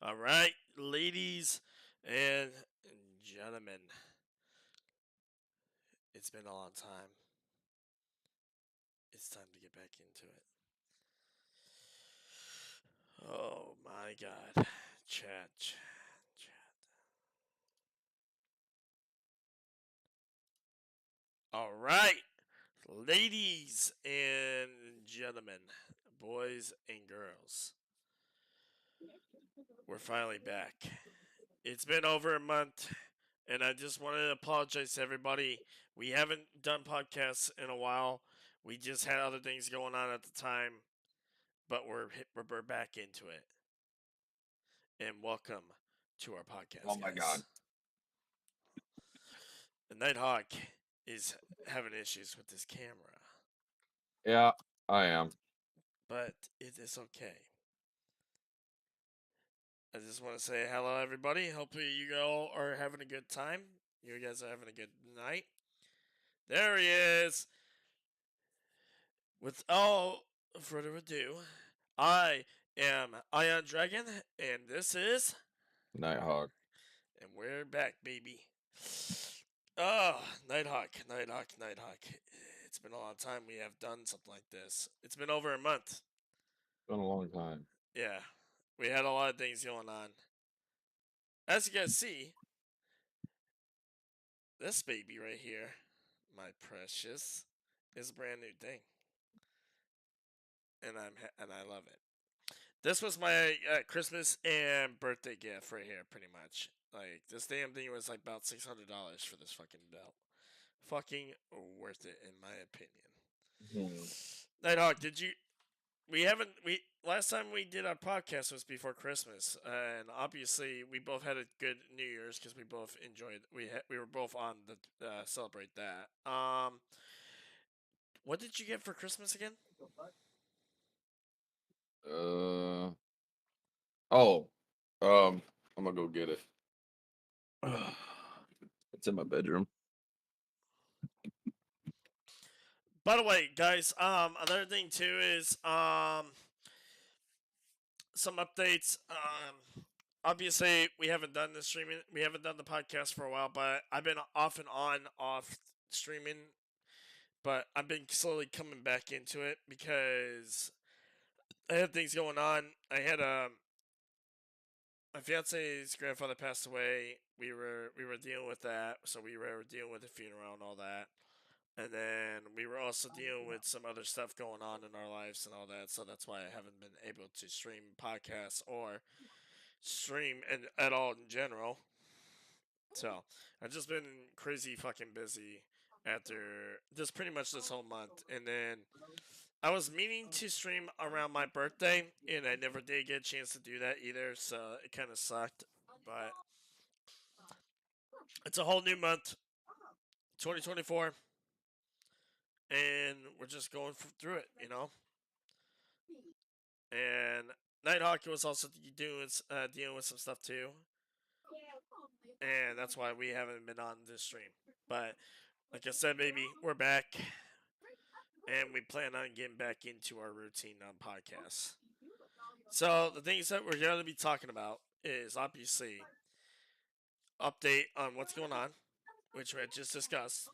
All right, ladies and gentlemen, it's been a long time. It's time to get back into it. Oh my god. Chat. All right, ladies and gentlemen, boys and girls, we're finally back. It's been over a month, and I just wanted to apologize to everybody. We haven't done podcasts in a while. We just had other things going on at the time, but we're back into it. And welcome to our Oh podcast, my God. guys. The Nighthawk is having issues with his camera, Yeah, I am. but it is okay. I just want to say hello, everybody. Hopefully, you all are having a good time. You guys are having a good night. There he is. Without further ado, I am Ion Dragon, and this is, Nighthawk. and we're back, baby. Oh, Nighthawk. It's been a long time we have done something like this. It's been over a month. Been a long time. Yeah, we had a lot of things going on. As you guys see, this baby right here, my precious, is a brand new thing, and I love it. This was my Christmas and birthday gift right here, pretty much. Like this damn thing was like about $600 for this fucking belt. Fucking worth it in my opinion. Hmm. Nighthawk, did you? We haven't. We last time we did our podcast was before Christmas, and obviously we both had a good New Year's because we both enjoyed. We were both on the celebrate that. What did you get for Christmas again? Uh oh. I'm gonna go get it. It's in my bedroom. By the way, guys, another thing too is some updates. Obviously, we haven't done the streaming. We haven't done the podcast for a while, but I've been off and on off streaming. But I've been slowly coming back into it because I had things going on. I had my fiance's grandfather passed away. We were dealing with that, so we were dealing with the funeral and all that. And then we were also dealing with some other stuff going on in our lives and all that. So that's why I haven't been able to stream podcasts or stream and at all in general. So I've just been crazy fucking busy after this pretty much this whole month. And then I was meaning to stream around my birthday, and I never did get a chance to do that either. So it kind of sucked. But it's a whole new month, 2024, and we're just going through it, you know. And Nighthawk was also dealing with some stuff too, and that's why we haven't been on this stream. But like I said, baby, we're back, and we plan on getting back into our routine on podcasts. So the things that we're going to be talking about is obviously update on what's going on, which we had just discussed.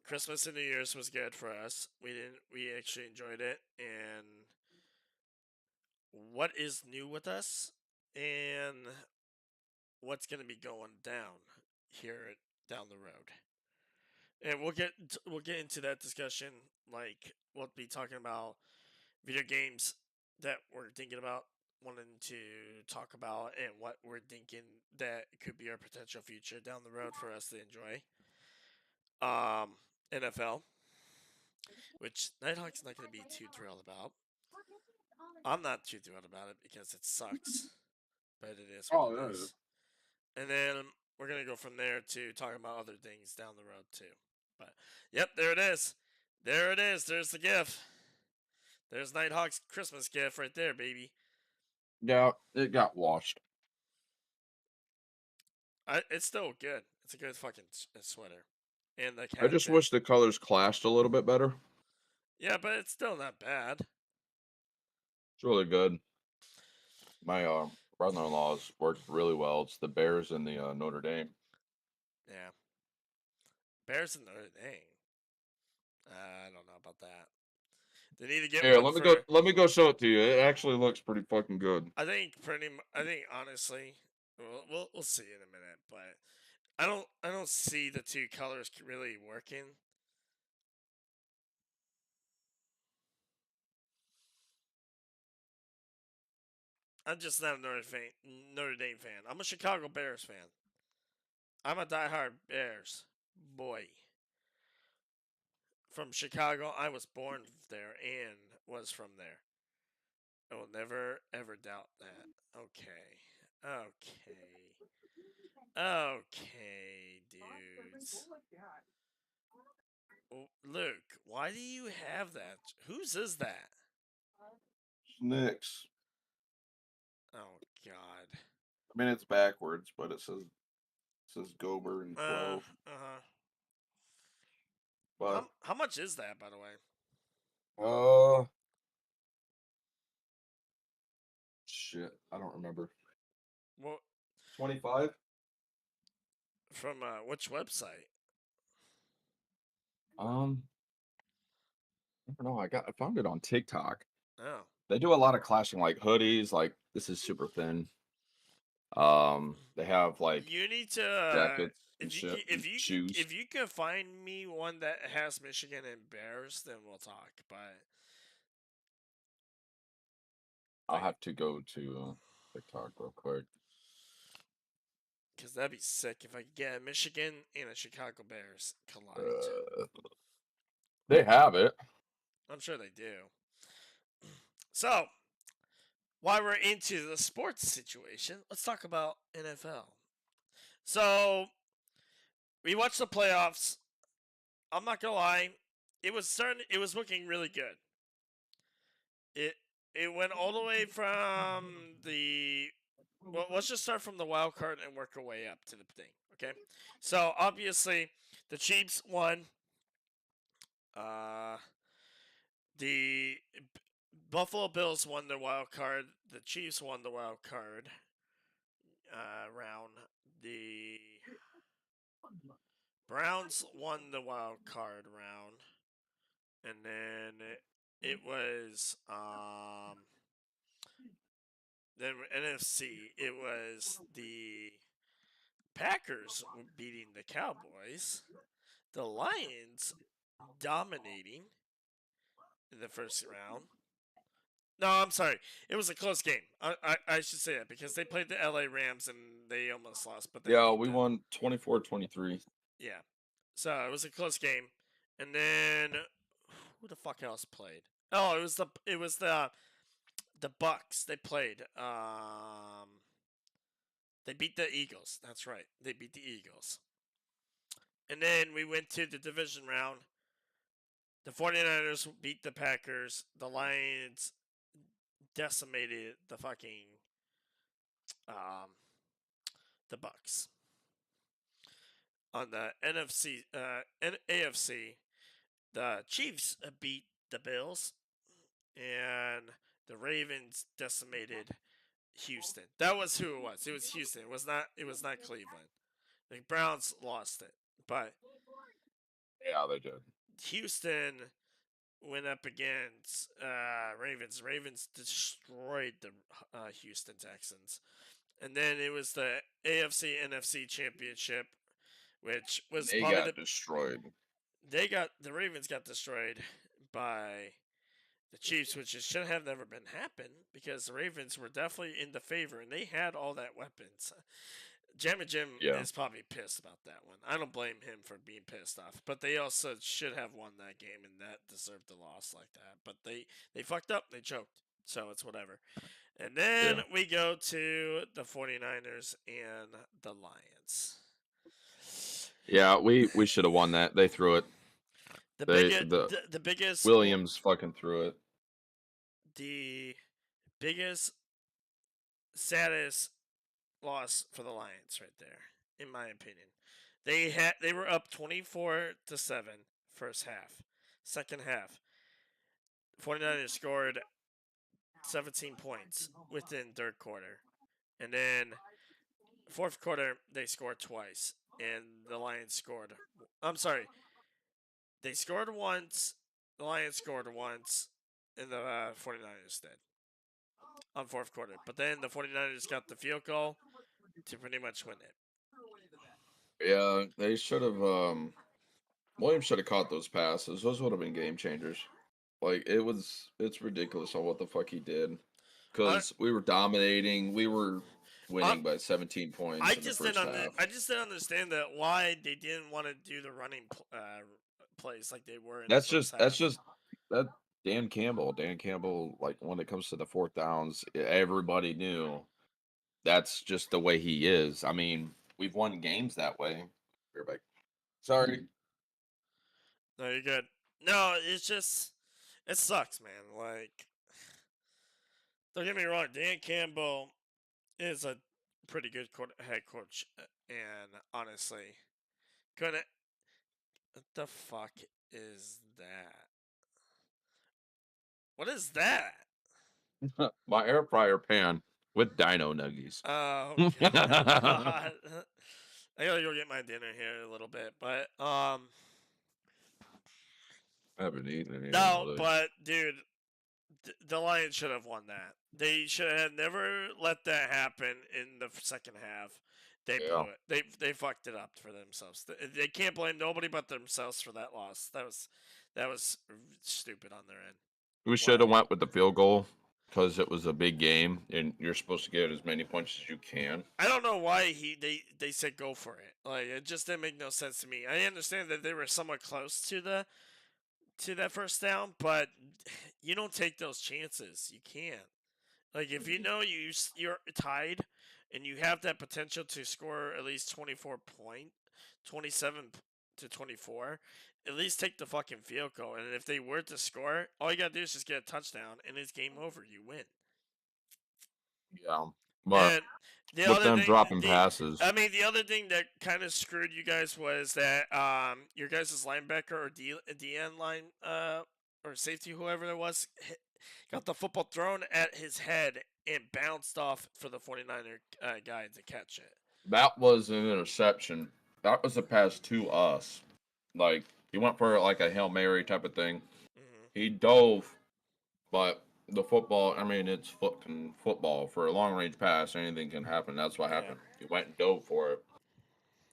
Christmas and New Year's was good for us. We actually enjoyed it, and what is new with us, and what's going to be going down here down the road. And we'll get into that discussion. Like we'll be talking about video games that we're thinking about wanting to talk about, and what we're thinking that could be our potential future down the road for us to enjoy. Um, NFL, which Nighthawk's not going to be too thrilled about. I'm not too thrilled about it because it sucks, but it is what Oh, it yeah. is. And then we're gonna go from there to talking about other things down the road too. But yep, there it is. There it is. There's the gift. There's Nighthawk's Christmas gift right there, baby. Yeah, it got washed. It's still good. It's a good fucking sweater, and the I hat just too. wish the colors clashed a little bit better. Yeah, but it's still not bad. It's really good. My brother-in-law's worked really well. It's the Bears and the Notre Dame. Yeah. Bears in Notre Dame. I don't know about that. They need to get Here, one let me go. for. Let me go show it to you. It actually looks pretty fucking good. I think honestly, we'll see in a minute, but I don't see the two colors really working. I'm just not a Notre Dame fan. I'm a Chicago Bears fan. I'm a diehard Bears boy. From Chicago, I was born there and was from there. I will never ever doubt that. Okay. Okay. Okay, dudes. Luke, why do you have that? Whose is that? Knicks. Oh God. I mean, it's backwards, but it says Gober and 12. Uh-huh. But How much is that, by the way? uh, shit, I don't remember. Well, 25. from which website? I don't know. I found it on TikTok. Oh. They do a lot of clashing, like hoodies. Like this is super thin. They have like You need to jackets and shit, and if you shoes. if you can find me one that has Michigan and Bears, then we'll talk. But I'll like, have to go to TikTok real quick. because that'd be sick if I could get a Michigan and a Chicago Bears collide. Uh, they have it. I'm sure they do. So, while we're into the sports situation, let's talk about NFL. So, we watched the playoffs. I'm not gonna lie, it was looking really good. It it went all the way from the well, let's just start from the wild card and work our way up to the thing. Okay, so obviously the Chiefs won. Uh, the Buffalo Bills won the wild card. The Chiefs won the wild card round. The Browns won the wild card round, and then it was then NFC. It was the Packers beating the Cowboys. The Lions dominating in the first round. No, I'm sorry. It was a close game. I should say that because they played the LA Rams and they almost lost, but they Yeah, beat we them. won 24-23. Yeah. So it was a close game. And then who the fuck else played? Oh, it was the Bucks. They played. They beat the Eagles. That's right. They beat the Eagles. And then we went to the division round. The 49ers beat the Packers. The Lions decimated the fucking um, the Bucks. On the AFC, the Chiefs beat the Bills, and the Ravens decimated Houston. That was who it was. It was Houston. It was not. It was not Cleveland. The Browns lost it, but Yeah, they did. Houston went up against Ravens. Ravens destroyed the Houston Texans. And then it was the AFC NFC Championship, which was They probably got destroyed. the Ravens got destroyed by the Chiefs, which should have never been happened because the Ravens were definitely in the favor and they had all that weapons. Jammin' Jim Yeah. is probably pissed about that one. I don't blame him for being pissed off, but they also should have won that game and that deserved the loss like that. But they fucked up, they choked, so it's whatever. And then Yeah. we go to the 49ers and the Lions. Yeah, we should have won that. They threw it. The They biggest, the the biggest, Williams fucking threw it. the biggest, saddest loss for the Lions right there, in my opinion. They were up 24-7 first half. Second half, 49ers scored 17 points within third quarter, and then fourth quarter they scored twice, and the Lions scored. I'm sorry, they scored once. The Lions scored once, and the 49ers did on fourth quarter. But then the 49ers got the field goal to pretty much win it. Yeah, they should have. Williams should have caught those passes. Those would have been game changers. Like it's ridiculous on what the fuck he did. I, Because we were dominating, we were I, winning by 17 points I in the just didn't first half. I just didn't understand that why they didn't want to do the running plays like they were in the That's first just that's half. just that Dan Campbell. Dan Campbell, like when it comes to the fourth downs, everybody knew that's just the way he is. I mean, we've won games that way. You're back. Sorry. No, you're good. No, it's just it sucks, man. Like, don't get me wrong, Dan Campbell is a pretty good head coach, and honestly, couldn't. What the fuck is that? What is that? My air fryer pan with dino nuggies. Oh god. I gotta go get my dinner here in a little bit, but I haven't eaten anything no, all day. but dude, the Lions should have won that. They should have never let that happen in the second half. They Yeah. blew it. They fucked it up for themselves. They can't blame nobody but themselves for that loss. That was stupid on their end. We should have went with the field goal because it was a big game and you're supposed to get as many points as you can. I don't know why they said go for it. Like it just didn't make no sense to me. I understand that they were somewhat close to that first down, but you don't take those chances. You can't. Like if you know you're tied and you have that potential to score at least 27 to 24, at least take the fucking field goal. And if they were to score, all you gotta do is just get a touchdown, and it's game over. You win. Yeah. But And the with other them thing, dropping passes, the other thing that kind of screwed you guys was that your guys' linebacker or DN line or safety, whoever it was, got the football thrown at his head and bounced off for the 49er guy to catch it. that was an interception. That was a pass to us. Like he went for like a Hail Mary type of thing. Mm-hmm. He dove, but the football, I mean, it's fucking football. For a long range pass, anything can happen. That's what Yeah. happened. He went and dove for it.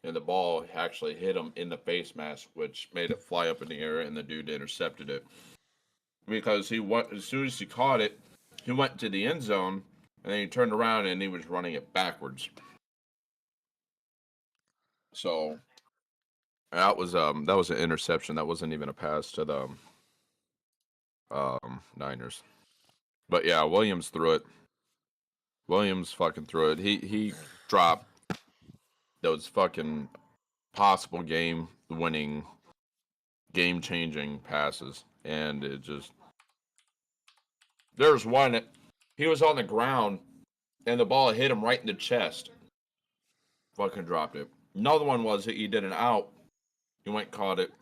And the ball actually hit him in the face mask, which made it fly up in the air, and the dude intercepted it. Because he went, as soon as he caught it, he went to the end zone, and then he turned around and he was running it backwards. So that was an interception. That wasn't even a pass to the Niners. But yeah, Williams threw it. Williams fucking threw it. He dropped those fucking possible game winning, game changing passes, and it just there's one. He was on the ground, and the ball hit him right in the chest. Fucking dropped it. Another one was that he did an out. He went caught it.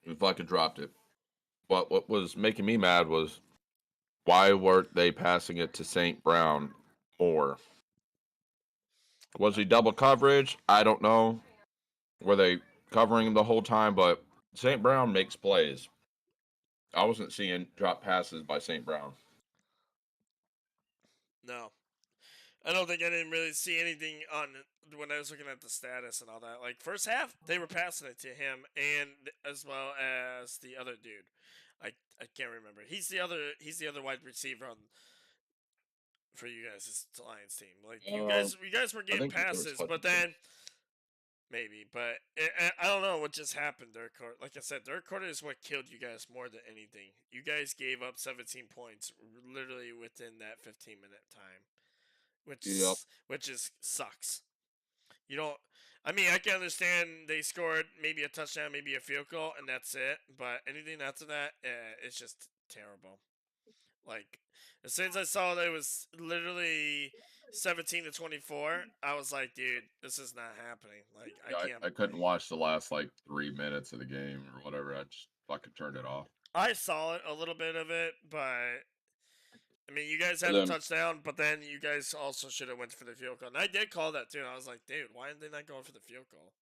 He fucking dropped it. But what was making me mad was why weren't they passing it to St. Brown more? Was he double coverage? I don't know. Were they covering him the whole time? But St. Brown makes plays. I wasn't seeing drop passes by St. Brown. No, I don't think I didn't really see anything on when I was looking at the status and all that. Like first half, they were passing it to him and as well as the other dude. I can't remember. He's the other wide receiver on for you guys' Lions team. Like you guys were I getting think there was passes, but Hutchinson. then maybe, but I don't know what just happened. Third quarter, like I said, third quarter is what killed you guys more than anything. You guys gave up 17 points literally within that 15-minute time, Yep. which is sucks. You don't. I mean, I can understand they scored maybe a touchdown, maybe a field goal, and that's it. But anything after that, it's just terrible. Like as soon as I saw that it was literally 17 to 24, I was like, dude, this is not happening. Like I Yeah, can't. I couldn't watch the last like 3 minutes of the game or whatever. I just fucking turned it off. I saw it a little bit of it, but I mean, you guys had a Then touchdown, but then you guys also should have went for the field goal. And I did call that too. And I was like, dude, why are they not going for the field goal?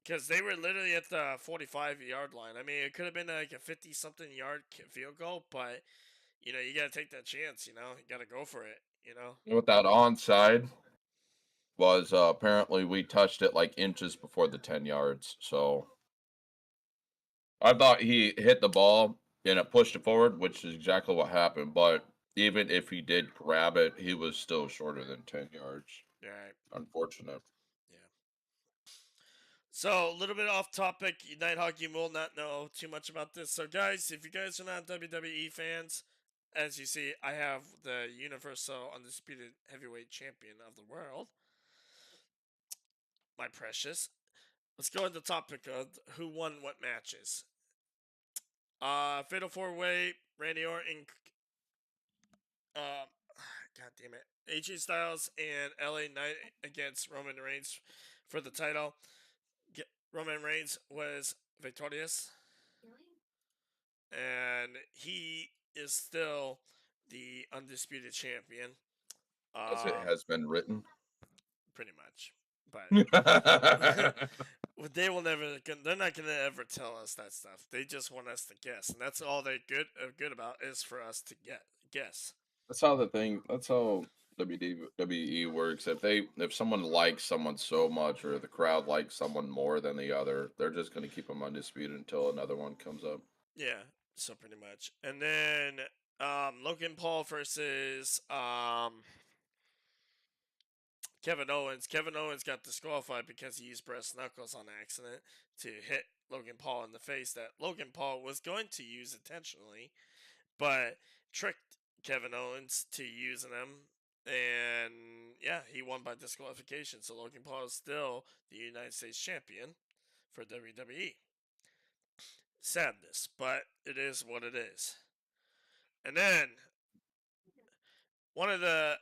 Because they were literally at the 45-yard line. I mean, it could have been like a 50-something yard field goal, but you know, you got to take that chance. You know, you got to go for it. You know. with that onside was apparently we touched it like inches before the 10 yards. So I thought he hit the ball and it pushed it forward, which is exactly what happened. But even if he did grab it, he was still shorter than 10 yards. Right. Unfortunate. Yeah. So a little bit off topic. Nighthawk, you will not know too much about this. So guys, if you guys are not WWE fans, as you see, I have the Universal Undisputed Heavyweight Champion of the world, my precious. Let's go into the topic of who won what matches. Fatal 4-Way, Randy Orton, uh, God damn it, AJ Styles and LA Knight against Roman Reigns for the title. Roman Reigns was victorious, and he is still the undisputed champion. As it has been written. Pretty much, but they will never. They're not gonna ever tell us that stuff. They just want us to guess, and that's all they're good about is for us to guess. That's how that's how WWE works. If someone likes someone so much or the crowd likes someone more than the other, they're just going to keep them undisputed until another one comes up. Yeah, so pretty much. And then Logan Paul versus Kevin Owens. Kevin Owens got disqualified because he used brass knuckles on accident to hit Logan Paul in the face that Logan Paul was going to use intentionally, but tricked Kevin Owens to using them. And yeah, he won by disqualification. So Logan Paul is still the United States champion for WWE. Sadness, but it is what it is. And then one of the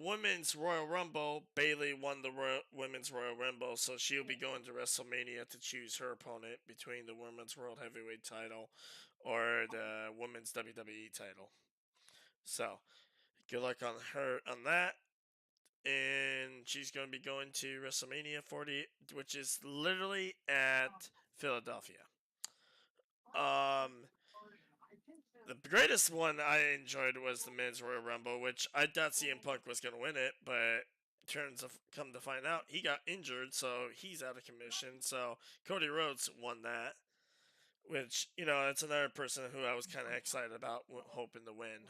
women's Royal Rumble, Bayley won the women's Royal Rumble, so she'll be going to WrestleMania to choose her opponent between the women's World Heavyweight title or the women's WWE title. So, good luck on her on that. And she's going to be going to WrestleMania 40, which is literally at Philadelphia. The greatest one I enjoyed was the men's Royal Rumble, which I thought CM Punk was going to win it, but come to find out, he got injured, so he's out of commission. So Cody Rhodes won that, which, you know, it's another person who I was kind of excited about, hoping to win.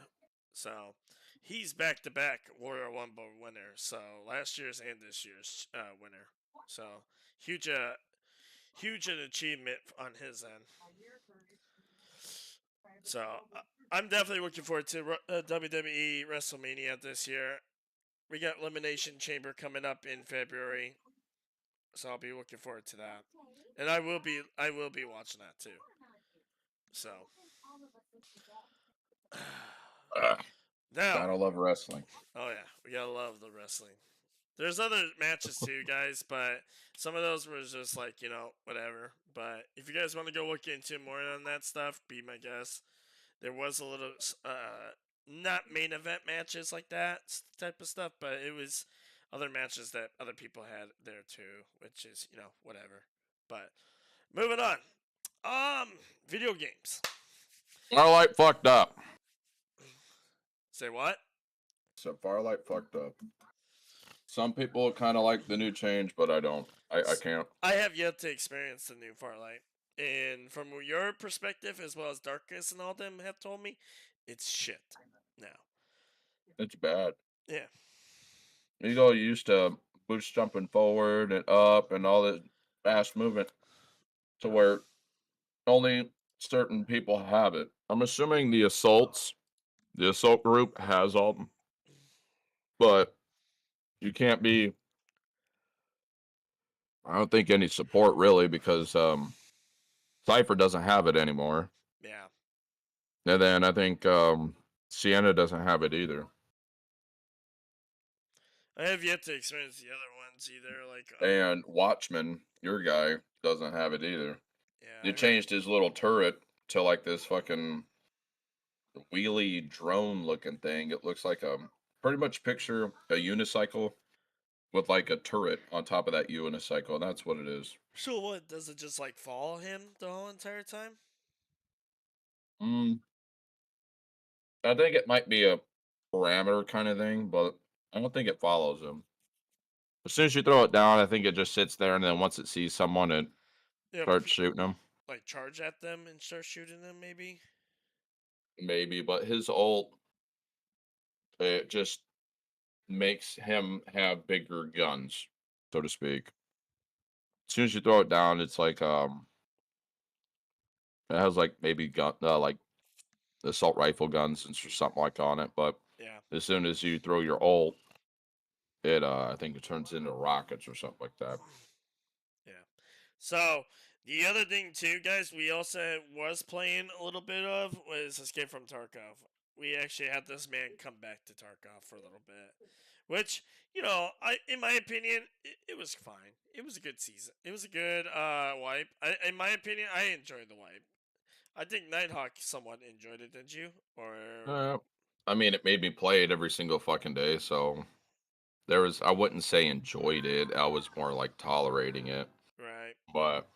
So he's back to back Royal Rumble winner. So last year's and this year's winner. So huge, huge an achievement on his end. So I'm definitely looking forward to WWE WrestleMania this year. We got Elimination Chamber coming up in February, so I'll be looking forward to that. And I will be watching that too. So now, Gotta love wrestling. oh yeah, we gotta love the wrestling. There's other matches too, guys, but some of those were just like, you know, whatever. But if you guys want to go look into more on that stuff, be my guest. There was a little, not main event matches like that type of stuff, but it was other matches that other people had there too, which is, you know, whatever. But moving on. Video games. Farlight fucked up. Say what? So Farlight fucked up. Some people kind of like the new change, but I don't. I can't. I have yet to experience the new Farlight. And from your perspective, as well as Darkness and all them have told me, it's shit now. It's bad. Yeah. He's all used to boost jumping forward and up and all this fast movement to where only certain people have it. I'm assuming the assault group has all them, but you can't be. I don't think any support really because Cypher doesn't have it anymore. Yeah. And then I think Sienna doesn't have it either. I have yet to experience the other ones either. Like And Watchman, your guy, doesn't have it either. yeah, You changed his little turret to like this fucking wheelie drone looking thing. It looks like a pretty much picture a unicycle with like a turret on top of that unicycle. And that's what it is. So what, does it just like follow him the whole entire time? Mm, I think it might be a parameter kind of thing, but I don't think it follows him. As soon as you throw it down, I think it just sits there, and then once it sees someone, it Yeah, starts shooting them. like charge at them and start shooting them, maybe. Maybe, but his ult, it just makes him have bigger guns, so to speak. As soon as you throw it down, it's like it has like maybe gun like assault rifle guns and something like on it. But Yeah. as soon as you throw your ult, it I think it turns into rockets or something like that. Yeah. So the other thing too, guys, we also was playing a little bit of was Escape from Tarkov. We actually had this man come back to Tarkov for a little bit, which in my opinion, it was fine. It was a good season. It was a good wipe. In my opinion, I enjoyed the wipe. I think Nighthawk somewhat enjoyed it, did you? Or Uh, I mean, it made me play it every single fucking day, so there was I wouldn't say enjoyed it. I was more like tolerating it, right? but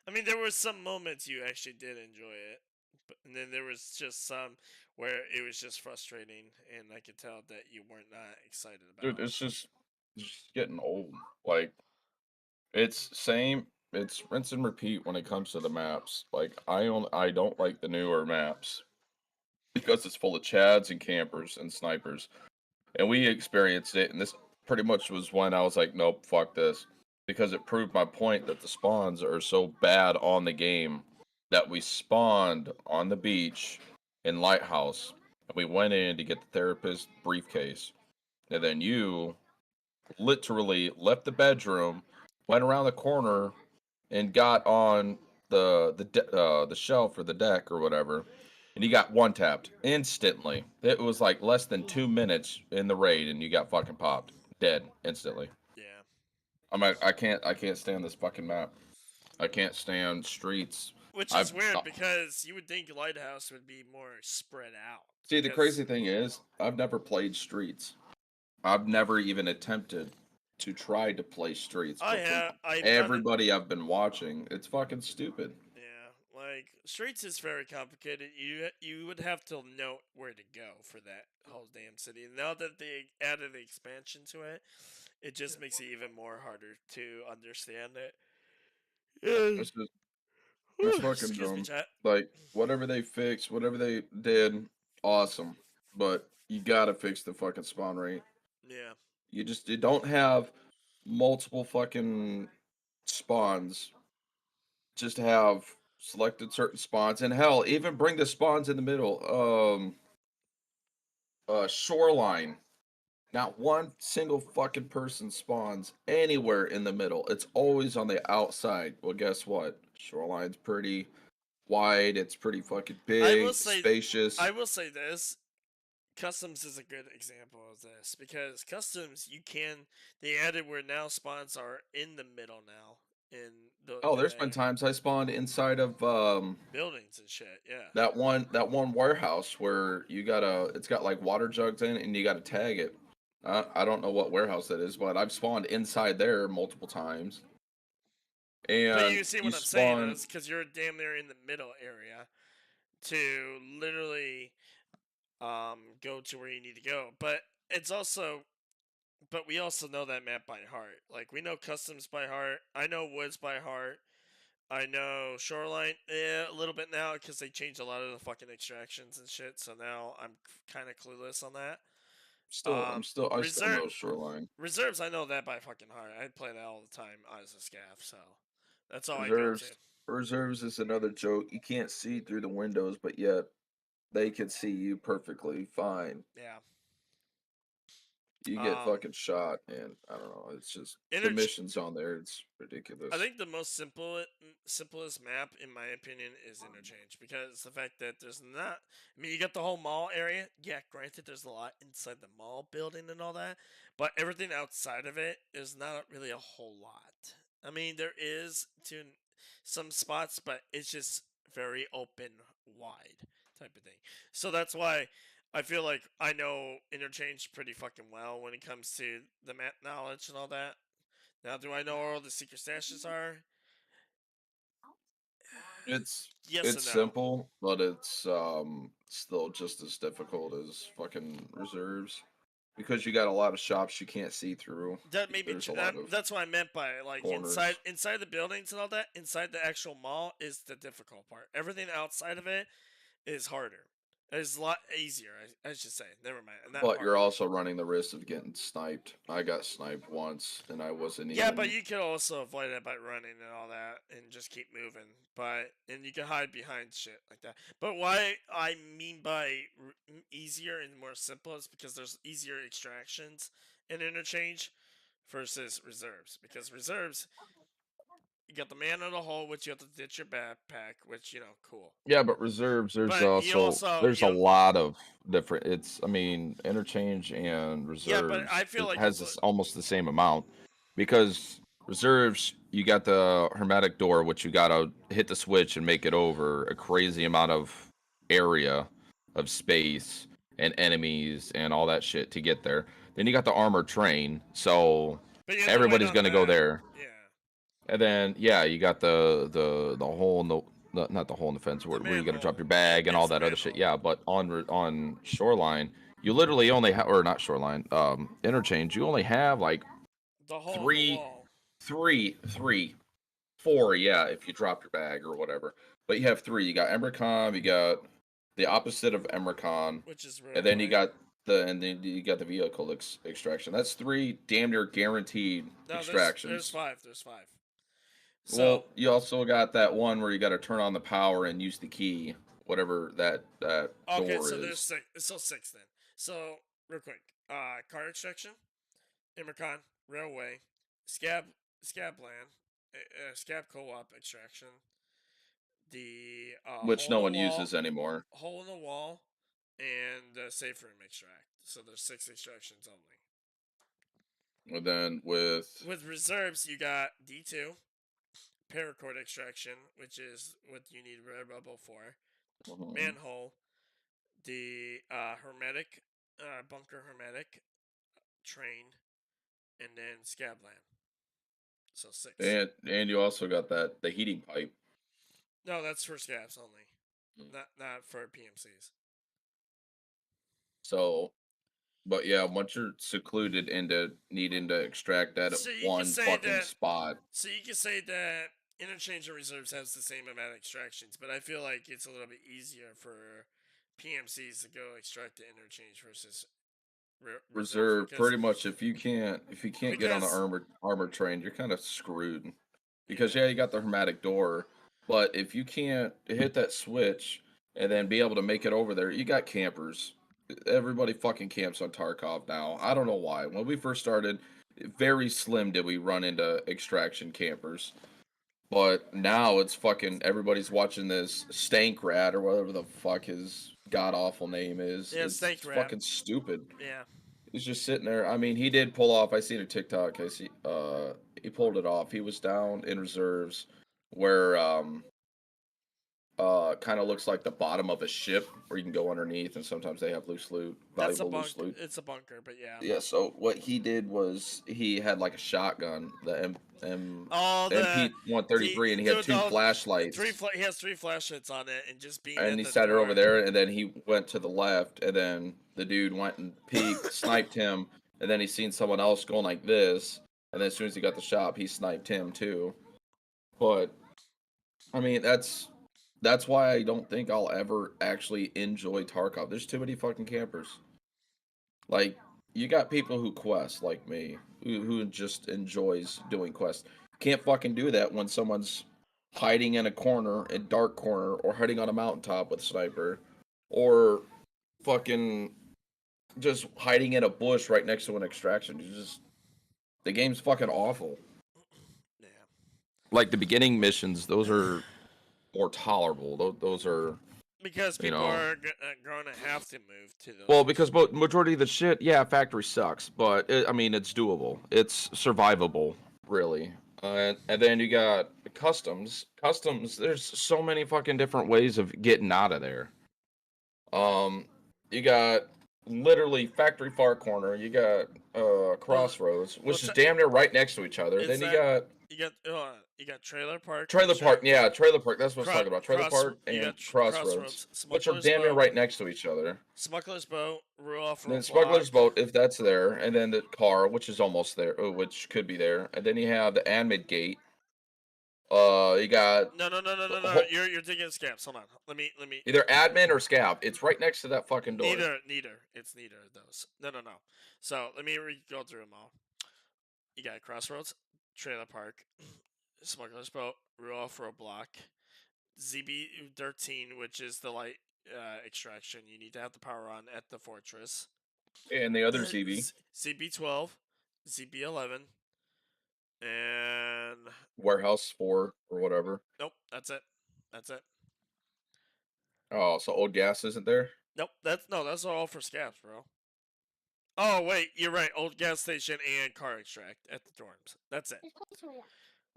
I mean, there were some moments you actually did enjoy it, but and then there was just some where it was just frustrating, and I could tell that you weren't not excited dude, about it. it's just getting old. Like it's same. It's rinse and repeat when it comes to the maps. Like I don't like the newer maps because it's full of chads and campers and snipers. And we experienced it, and this pretty much was when I was like, nope, fuck this. Because it proved my point that the spawns are so bad on the game that we spawned on the beach in Lighthouse and we went in to get the therapist briefcase. And then you literally left the bedroom, went around the corner, and got on the shelf or the deck or whatever, and you got one tapped instantly. It was like less than 2 minutes in the raid, and you got fucking popped, dead instantly. Yeah, I'm like, I can't stand this fucking map. I can't stand streets. which I've is weird because you would think Lighthouse would be more spread out. see the Because crazy thing is I've never played streets. I've never even attempted to try to play streets, I but from have, I've done it. everybody I've been watching, it's fucking stupid. Yeah, like Streets is very complicated. You would have to know where to go for that whole damn city. Now that they added the expansion to it, it just makes it even more harder to understand it. It's just it's Whew, fucking excuse me, dumb. chat. Like whatever they fixed, whatever they did, awesome. But you gotta fix the fucking spawn rate. Yeah, You don't have multiple fucking spawns. Just have selected certain spawns, and hell, even bring the spawns in the middle. Shoreline. Not one single fucking person spawns anywhere in the middle. It's always on the outside. Well, guess what? Shoreline's pretty wide. It's pretty fucking I will big, say, spacious. I will say this. Customs is a good example of this because customs they added where now spawns are in the middle now in Oh, in there's been the times I spawned inside of buildings and shit. Yeah, that one warehouse where you gotta it's got like water jugs in it and you gotta tag it. I don't know what warehouse that is, but I've spawned inside there multiple times. but And you see you what I'm saying spawn is because you're damn near in the middle area to literally go to where you need to go. But it's also but we also know that map by heart. Like we know customs by heart. I know woods by heart. I know shoreline a little bit now because they changed a lot of the fucking extractions and shit. So now I'm kind of clueless on that. I still Reserve know Shoreline. reserves. I know that by fucking heart. I play that all the time as a scav. So that's all I go to. Reserves is another joke. You can't see through the windows, but yet they can see you perfectly fine. Yeah. You get Um. fucking shot, and I don't know. It's just the Interch- missions on there. It's I ridiculous. think the most simplest map, in my opinion, is Interchange because the fact that there's not. I mean, you got the whole mall area. Yeah, granted, there's a lot inside the mall building and all that, but everything outside of it is not really a whole lot. I mean, there is to some spots, but it's just very open, wide type of thing. So that's why I feel like I know interchange pretty fucking well when it comes to the map knowledge and all that. Now, do I know where all the secret stashes are? It's Yes it's and no. simple, but it's still just as difficult as fucking reserves because you got a lot of shops you can't see through. That may be There's a lot of that's what I meant by it. Like corners. inside the buildings and all that. Inside the actual mall is the difficult part. Everything outside of it is harder. It's a lot easier. I should say. Never mind. Not But you're harder. also running the risk of getting sniped. I got sniped once, and I wasn't Yeah, but even. you could also avoid it by running and all that, and just keep moving. But and you can hide behind shit like that. But why I mean by easier and more simple is because there's easier extractions in interchange versus reserves. Because reserves, you got the man in the hole, which you have to ditch your backpack, which cool. Yeah, but reserves. But you also There's a lot of different. It's I mean interchange and yeah, but reserves I feel like has it's this almost the same amount because reserves you got the hermetic door, which you gotta hit the switch and make it over a crazy amount of area of space and enemies and all that shit to get there. Then you got the armored train, so but you have to wait everybody's on gonna go that. there. Yeah, And then yeah, you got the hole in the not the hole in the fence the where you got to drop manhole. your bag and all It's the that other shit. manhole, Yeah, but on shoreline, you literally only have or not shoreline, interchange. You only have like the hole in the three, wall, three, four. Yeah, if you drop your bag or whatever. But you have three. You got Emercon. You got the opposite of Emercon, which is and then railway. you got the vehicle extraction. That's three damn near guaranteed No, there's extractions. five. There's five. So Well, you also got that one where you got to turn on the power and use the key, whatever that okay, door so there's is. six. So six then. So real quick, car extraction, Immercon, railway, scab, scabland, scab co-op extraction, the Which no one uses anymore. hole in the wall, and safe room extract. So there's six extractions only. And then with With reserves, you got D2, paracord extraction, which is what you need red bubble for, manhole, the hermetic, bunker hermetic, train, and then scabland. So six. and you also got the heating pipe. No, that's for scabs only, not for PMCs. So, but yeah, once you're secluded into needing to extract that at So you can one say fucking that. spot. So you can say that interchange and reserves has the same amount of extractions, but I feel like it's a little bit easier for PMCs to go extract the interchange versus reserves Reserve pretty much if you can't get on the because armored train, you're kind of screwed. Because yeah, yeah, you got the hermetic door, but if you can't hit that switch and then be able to make it over there, you got campers. Everybody fucking camps on Tarkov now. I don't know why. When we first started, very slim did we run into extraction campers. But now it's fucking everybody's watching this Stank Rat or whatever the fuck his god awful name is. yeah, It's snake rat, fucking stupid. yeah. He's just sitting there. I mean, he did pull off. I seen a TikTok. He pulled it off. He was down in reserves where kind of looks like the bottom of a ship where you can go underneath, and sometimes they have loose loot, That's a valuable loose bunker. loot. It's a bunker, but yeah. Yeah. So what he did was he had like a shotgun, the Oh, MP 133, and he had two flashlights, he has three flashlights on it, and just being and at he the sat it over door. there, and then he went to the left, and then the dude went and peeked, sniped him, and then he seen someone else going like this, and then as soon as he got the shop, he sniped him too. But I mean, that's why I don't think I'll ever actually enjoy Tarkov. There's too many fucking campers. Like you got people who quest like me, who just enjoys doing quests. Can't fucking do that when someone's hiding in a corner, a dark corner, or hiding on a mountaintop with a sniper, or fucking just hiding in a bush right next to an extraction. You just the game's fucking awful. Yeah. Like the beginning missions, those are more tolerable. Those are Because you people know are going to have to move to well those. because majority of the shit, yeah, factory sucks, but I mean it's doable. It's survivable, really. And then you got customs. Customs. There's so many fucking different ways of getting out of there. You got literally Factory Far Corner. You got Well, Crossroads, well, which is damn near right next to each other. is Then you that got you got Trailer Park Trailer Park. Extract, Yeah, Trailer Park. That's what I was talking about. Trailer Park you and got Crossroads, Crossroads, which are Smuggler's damn near Boat, right next to each other. Smuggler's Boat, Ruoff And then Roadblock. Smuggler's Boat, if that's there, and then the car, which is almost there, which could be there, and then you have the Admit Gate. You got No. You're thinking scams. Hold on. Let me. either admin or scab. It's right next to that fucking door. Neither. It's neither of those. No. So let me go through them all. You got Crossroads, Trailer Park, Smuggler's Boat, Ruoff Roadblock, ZB13, which is the light extraction. You need to have the power on at the fortress. And the other ZB. ZB12, ZB11, and Warehouse 4 or whatever. nope, that's it. That's it. Oh, so old gas isn't there? Nope, that's all for scabs, bro. Oh wait, you're right. Old gas station and car extract at the dorms. That's it. What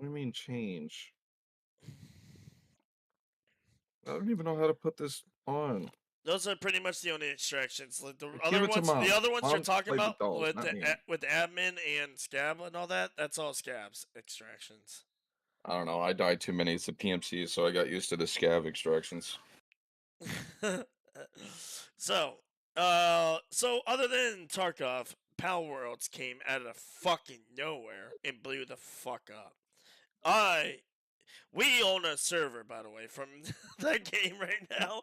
do you mean change? I don't even know how to put this on. Those are pretty much the only extractions. Like Give it to Mom. the other ones you're Mom talking plays about with dolls, not me. with admin and scab and all that, that's all scabs extractions. I don't know. I died too many to PMC, so I got used to the scav extractions. So, so other than Tarkov, Pal Worlds came out of fucking nowhere and blew the fuck up. We own a server, by the way, from that game right now.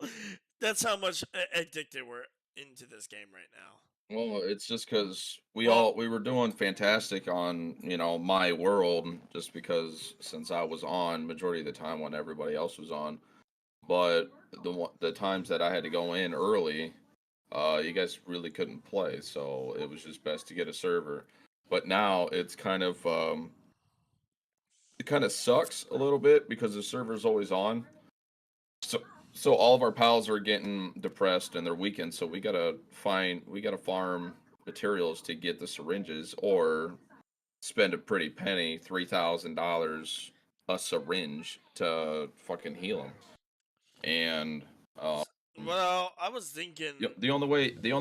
That's how much addicted we're into this game right now. Well, it's just because we were doing fantastic on my world, just because since I was on majority of the time when everybody else was on, but the times that I had to go in early, you guys really couldn't play, so it was just best to get a server. But now it's kind of it kind of sucks a little bit because the server's always on. So all of our pals are getting depressed and they're weakened, so we gotta farm materials to get the syringes or spend a pretty penny, $3,000 a syringe to fucking heal them. And well, I was thinking the only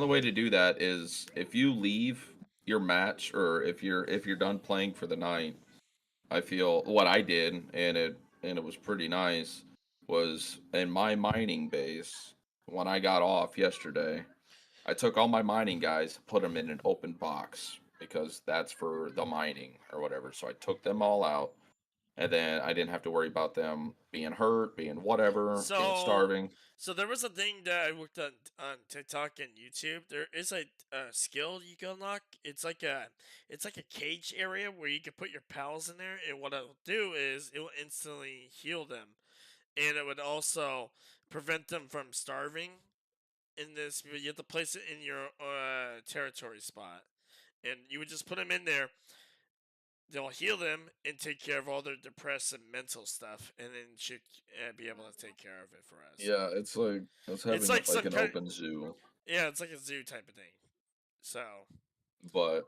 way to do that is if you leave your match, or if you're done playing for the night. I feel what I did, and it was pretty nice, was in my mining base when I got off yesterday. I took all my mining guys, put them in an open box because that's for the mining or whatever. So I took them all out, and then I didn't have to worry about them being hurt, being whatever, being starving. So there was a thing that I looked on TikTok and YouTube. There is a skill you can unlock. It's like a cage area where you can put your pals in there, and what it'll do is it will instantly heal them, and it would also prevent them from starving. In this, you have to place it in your territory spot, and you would just put them in there. They'll heal them and take care of all their depressed and mental stuff, and then should be able to take care of it for us. Yeah, it's like an open zoo. Yeah, it's like a zoo type of thing. So, but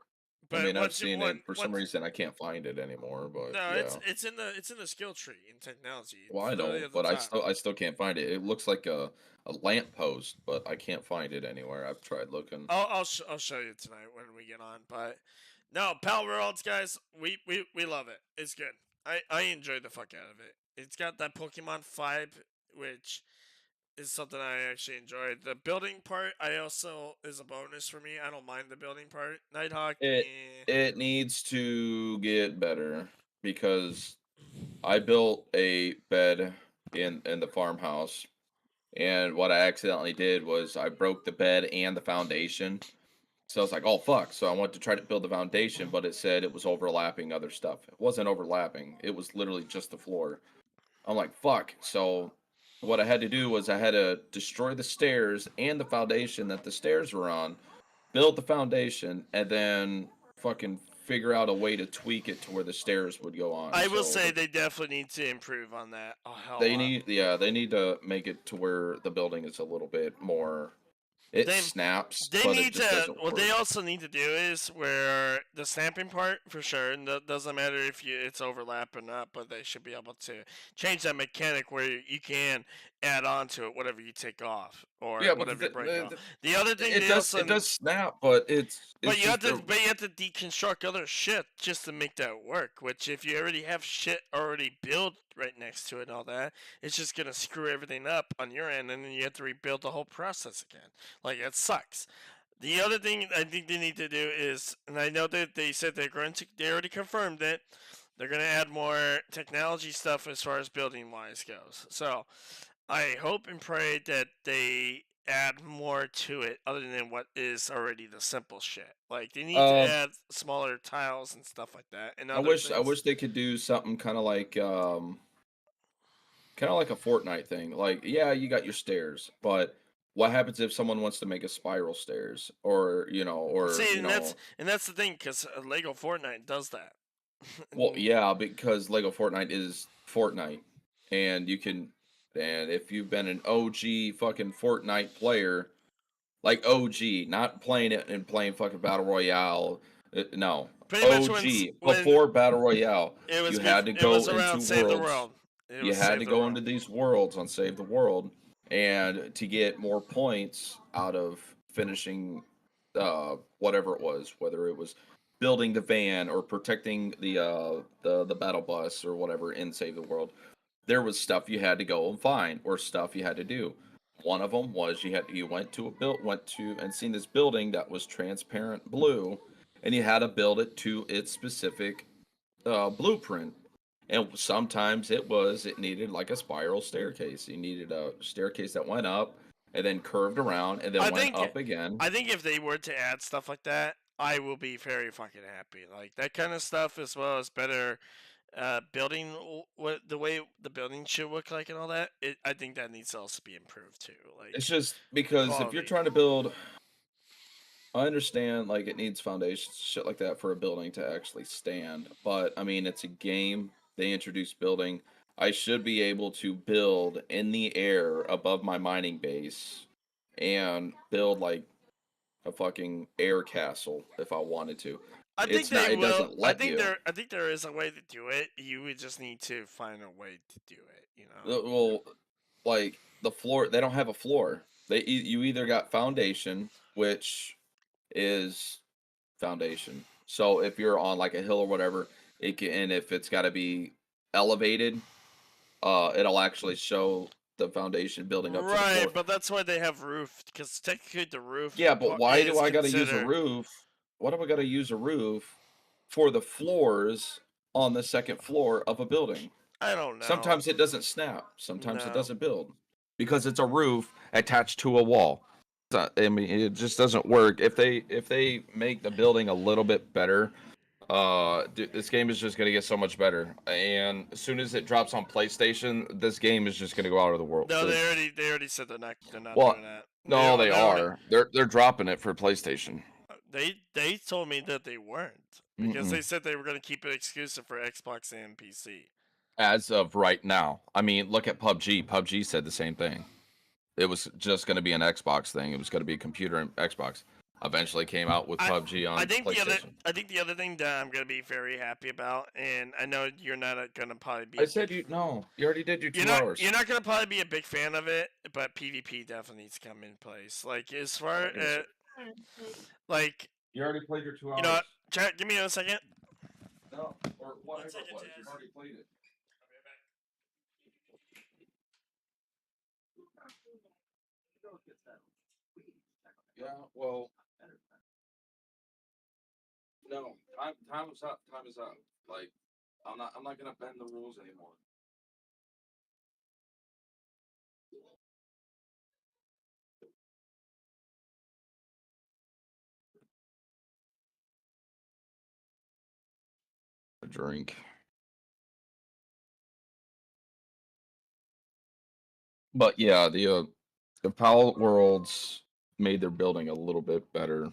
I mean, I've once seen it for some reason. I can't find it anymore. But no, yeah. it's in the skill tree in technology. Well, I know, but I still can't find it. It looks like a lamp post, but I can't find it anywhere. I've tried looking. I'll show you tonight when we get on. But no, Pal Worlds, guys, we love it. It's good. I enjoy the fuck out of it. It's got that Pokemon vibe, which is something I actually enjoy. The building part, I also is a bonus for me. I don't mind the building part. Nighthawk, it needs to get better because I built a bed in the farmhouse, and what I accidentally did was I broke the bed and the foundation. So I was like, oh fuck. So I went to try to build the foundation, but it said it was overlapping other stuff. It wasn't overlapping. It was literally just the floor. I'm like, fuck. So what I had to do was I had to destroy the stairs and the foundation that the stairs were on, build the foundation, and then fucking figure out a way to tweak it to where the stairs would go on. I will say they definitely need to improve on that. They need to make it to where the building is a little bit more It They snaps, they but it need just to. doesn't What they work. also need to do is where the snapping part for sure. And that doesn't matter if it's overlap or not, but they should be able to change that mechanic where you can add on to it whatever you take off or Yeah, but whatever you break off. the The other thing it they does also it need. does snap, but it's But you have just to, a but you have to deconstruct other shit just to make that work. Which, if you already have shit already built right next to it and all that, it's just gonna screw everything up on your end, and then you have to rebuild the whole process again. Like it sucks. The other thing I think they need to do is, and I know that they said they're going to, they already confirmed it. They're going to add more technology stuff as far as building wise goes. So I hope and pray that they add more to it other than what is already the simple shit. Like they need to uh add smaller tiles and stuff like that and I other wish I things. wish they could do something kind of like a Fortnite thing. Like, yeah, you got your stairs, but what happens if someone wants to make a spiral stairs or See, and that's the thing because Lego Fortnite does that. well, yeah, because Lego Fortnite is Fortnite, and and if you've been an OG fucking Fortnite player, like OG, not playing it and playing fucking Battle Royale, no, Pretty much OG when before Battle Royale, you had to it was go around into Save the worlds. World. It You was had Save to the go World. into these worlds on Save the World, and to get more points out of finishing whatever it was, whether it was building the van or protecting the battle bus or whatever in Save the World, there was stuff you had to go and find or stuff you had to do. One of them was you went to and seen this building that was transparent blue, and you had to build it to its specific blueprint. And sometimes it needed like a spiral staircase. You needed a staircase that went up and then curved around and then I went think up again. I think if they were to add stuff like that, I will be very fucking happy. Like that kind of stuff, as well as better building, what the way the building should look like and all that. I think that needs to also be improved too. It's Like just because if you're quality. trying to build, I understand like it needs foundations, shit like that for a building to actually stand. But I mean, it's a game. They introduced building. I should be able to build in the air above my mining base and build like a fucking air castle if I wanted to. I think It's they not. It will. doesn't let you. I think there is a way to do it. You would just need to find a way to do it. You know. Well, like the floor, they don't have a floor. You either got foundation, which is foundation. So if you're on like a hill or whatever, and if it's got to be elevated, it'll actually show the foundation building up to the Right, floor. but that's why they have roof, because technically the roof Yeah, but why do is I got to use a considered. roof? Why do I got to use a roof for the floors on the second floor of a building? I don't know. Sometimes it doesn't snap. Sometimes it No. doesn't build because it's a roof attached to a wall. I mean, it just doesn't work. If they make the building a little bit better, this game is just gonna get so much better. And as soon as it drops on PlayStation, this game is just gonna go out of the world. No, they already said they're not Well, doing that. no, they They already are. They're dropping it for PlayStation. they told me that they weren't because Mm-mm. they said they were going to keep it exclusive for Xbox and PC. As of right now, I mean, look at PUBG. PUBG said the same thing. It was just going to be an Xbox thing. It was going to be a computer and Xbox. Eventually came out with I PUBG on PlayStation. I think the other thing that I'm going to be very happy about, and I know you're not going to probably be I a said big. you no. You already did your 2 hours. You're not going to probably be a big fan of it, but PvP definitely needs to come in place. Like as far like You already played your two you know, hours. chat. Give me a second. No, or whatever second, it was. Taz. You've already played it. Yeah, well, no. Time is up. Time is up. Like, I'm not gonna bend the rules anymore. A drink. But yeah, the Palette Worlds made their building a little bit better.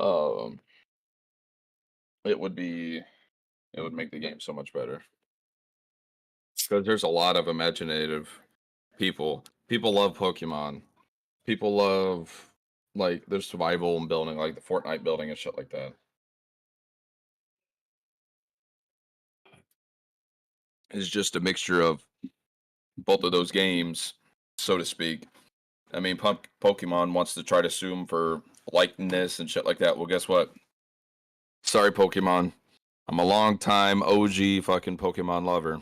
Um, it would be it would make the game so much better because there's a lot of imaginative people. People love Pokemon, People love like their survival and building, like the Fortnite building and shit like that. It's just a mixture of both of those games, so to speak. I mean, Pokemon wants to try to sue him for likeness and shit like that. Well, guess what? Sorry, Pokemon. I'm a long time OG fucking Pokemon lover.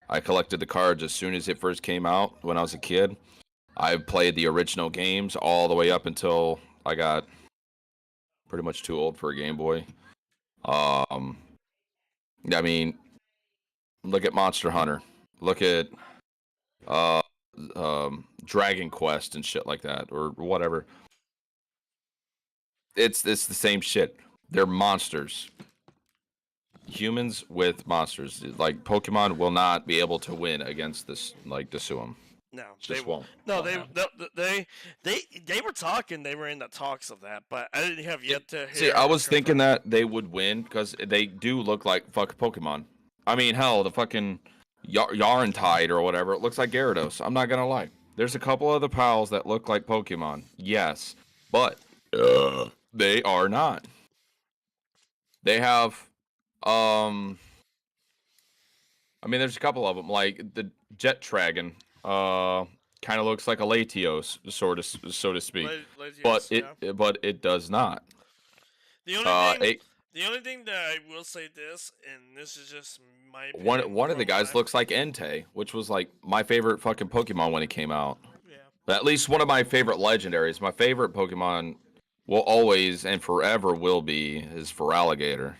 I collected the cards as soon as it first came out when I was a kid. I played the original games all the way up until I got pretty much too old for a Game Boy. I mean, look at Monster Hunter. Look at uh, Dragon Quest and shit like that, or whatever. It's the same shit. They're monsters. Humans with monsters. Like Pokemon will not be able to win against this, like Disuum. No, Just won't. No, they were talking. They were in the talks of that, but I didn't have yet to hear. See, I was thinking that they would win because they do look like fuck Pokemon. I mean, hell, the fucking Yarntide or whatever, it looks like Gyarados. I'm not gonna lie. There's a couple of the pals that look like Pokemon, yes, but they are not. They have, I mean, there's a couple of them, like the Jet Dragon. Kind of looks like a Latios, sort of, so to speak, Latios, but it does not. The only thing that I will say this, and this is just my opinion, one of the guys looks like Entei, which was like my favorite fucking Pokemon when it came out. Yeah. At least one of my favorite legendaries. My favorite Pokemon will always and forever will be is Feraligatr.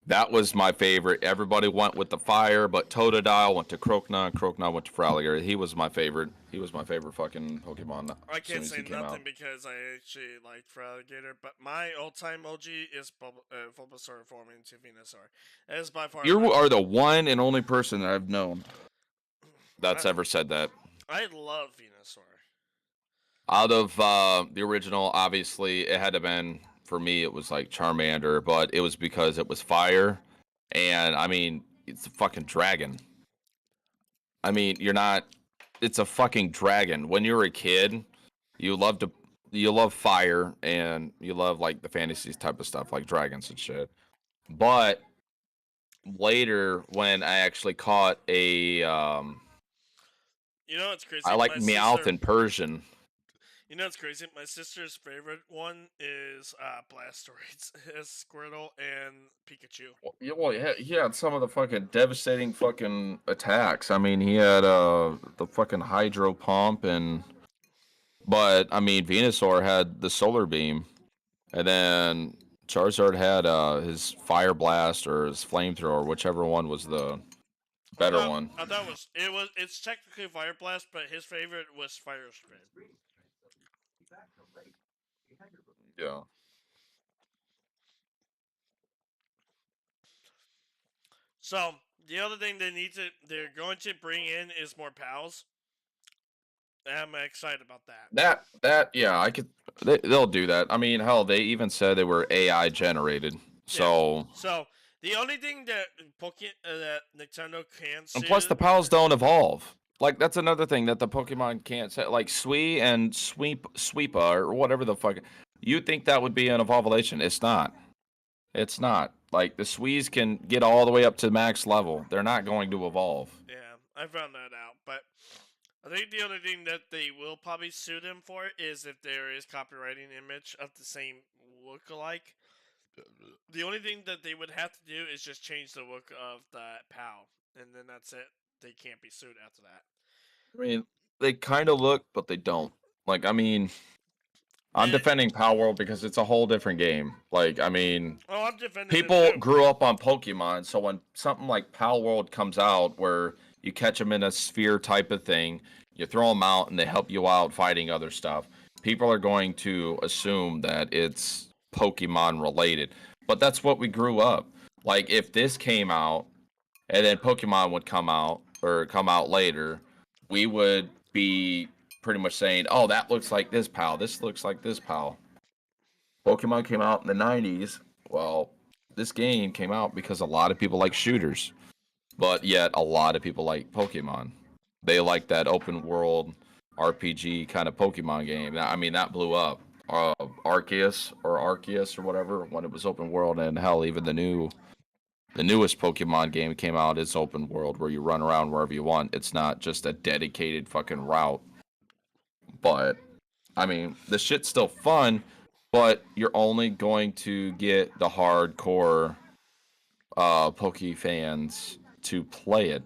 That was my favorite. Everybody went with the fire, but Totodile went to Croagnon. Croagnon went to Feraligatr. He was my favorite. He was my favorite fucking Pokemon. I can't say nothing because I actually like Feraligatr, but my all-time OG is Bulbasaur forming into Venusaur. That is by far. You are the one and only person that I've known that's ever said that. I love Venusaur. Out of the original, obviously, it had to have been. For me, it was like Charmander, but it was because it was fire, and I mean, it's a fucking dragon. I mean, it's a fucking dragon. When you were a kid, you love fire, and you love like the fantasy type of stuff, like dragons and shit. But later, when I actually caught a, it's crazy. I like Meowth in Persian. You know what's crazy? My sister's favorite one is Blastoise, Squirtle, and Pikachu. Well, he had some of the fucking devastating fucking attacks. I mean, he had the fucking Hydro Pump, but I mean, Venusaur had the Solar Beam, and then Charizard had his Fire Blast or his Flamethrower, whichever one was the better one. I thought it's technically Fire Blast, but his favorite was Fire Spin. Yeah. So the other thing they're going to bring in is more pals. I'm excited about that. Yeah, they'll do that. I mean, hell, they even said they were AI generated. So. Yeah. So the only thing that that Nintendo can. And plus, the pals don't evolve. Like, that's another thing that the Pokemon can't say. Like, Sweep and Sweepa, or whatever the fuck. You'd think that would be an evolution. It's not. It's not. Like, the Swees can get all the way up to max level. They're not going to evolve. Yeah, I found that out. But I think the only thing that they will probably sue them for is if there is copywriting image of the same look-alike. The only thing that they would have to do is just change the look of the PAL. And then that's it. They can't be sued after that. I mean, they kind of look, but they don't. Like, I mean, I'm defending Palworld because it's a whole different game. Like, I mean, I'm defending people grew up on Pokemon, so when something like Palworld comes out where you catch them in a sphere type of thing, you throw them out and they help you out fighting other stuff, people are going to assume that it's Pokemon related. But that's what we grew up. Like, if this came out and then Pokemon would come out or come out later, we would be pretty much saying, oh, that looks like this PAL. This looks like this PAL. Pokemon came out in the 90s. Well, this game came out because a lot of people like shooters. But yet, a lot of people like Pokemon. They like that open world RPG kind of Pokemon game. I mean, that blew up. Arceus or whatever when it was open world, and hell, even the newest Pokemon game came out. It's open world where you run around wherever you want. It's not just a dedicated fucking route. But I mean, the shit's still fun, but you're only going to get the hardcore Poke fans to play it.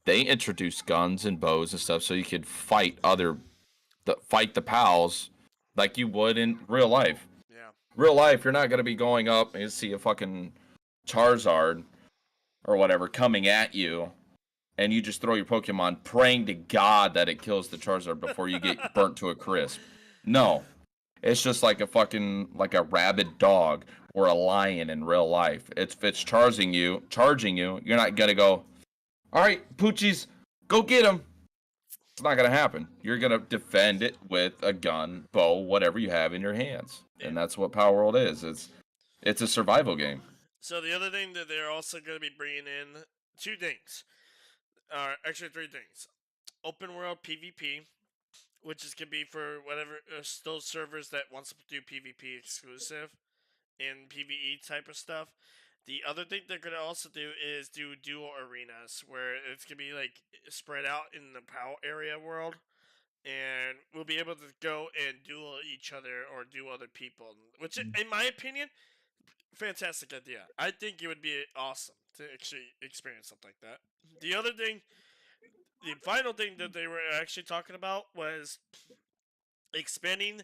They introduced guns and bows and stuff so you could fight fight the pals like you would in real life. Yeah. Real life, you're not gonna be going up and you see a fucking Charizard or whatever coming at you, and you just throw your Pokemon praying to God that it kills the Charizard before you get burnt to a crisp. No. It's just like a rabid dog or a lion in real life. If it's charging you, you're not gonna go, all right, Poochies, go get him. It's not gonna happen. You're gonna defend it with a gun, bow, whatever you have in your hands, and that's what Power World is. It's a survival game. So the other thing that they're also going to be bringing in, two things, actually three things: open world PvP, which is going to be for whatever those servers that wants to do PvP exclusive and PvE type of stuff. The other thing they're gonna also do is do dual arenas, where it's gonna be like spread out in the POW area world, and we'll be able to go and duel each other or do other people. Which, in my opinion, fantastic idea. I think it would be awesome to actually experience something like that. The other thing, the final thing that they were actually talking about was expanding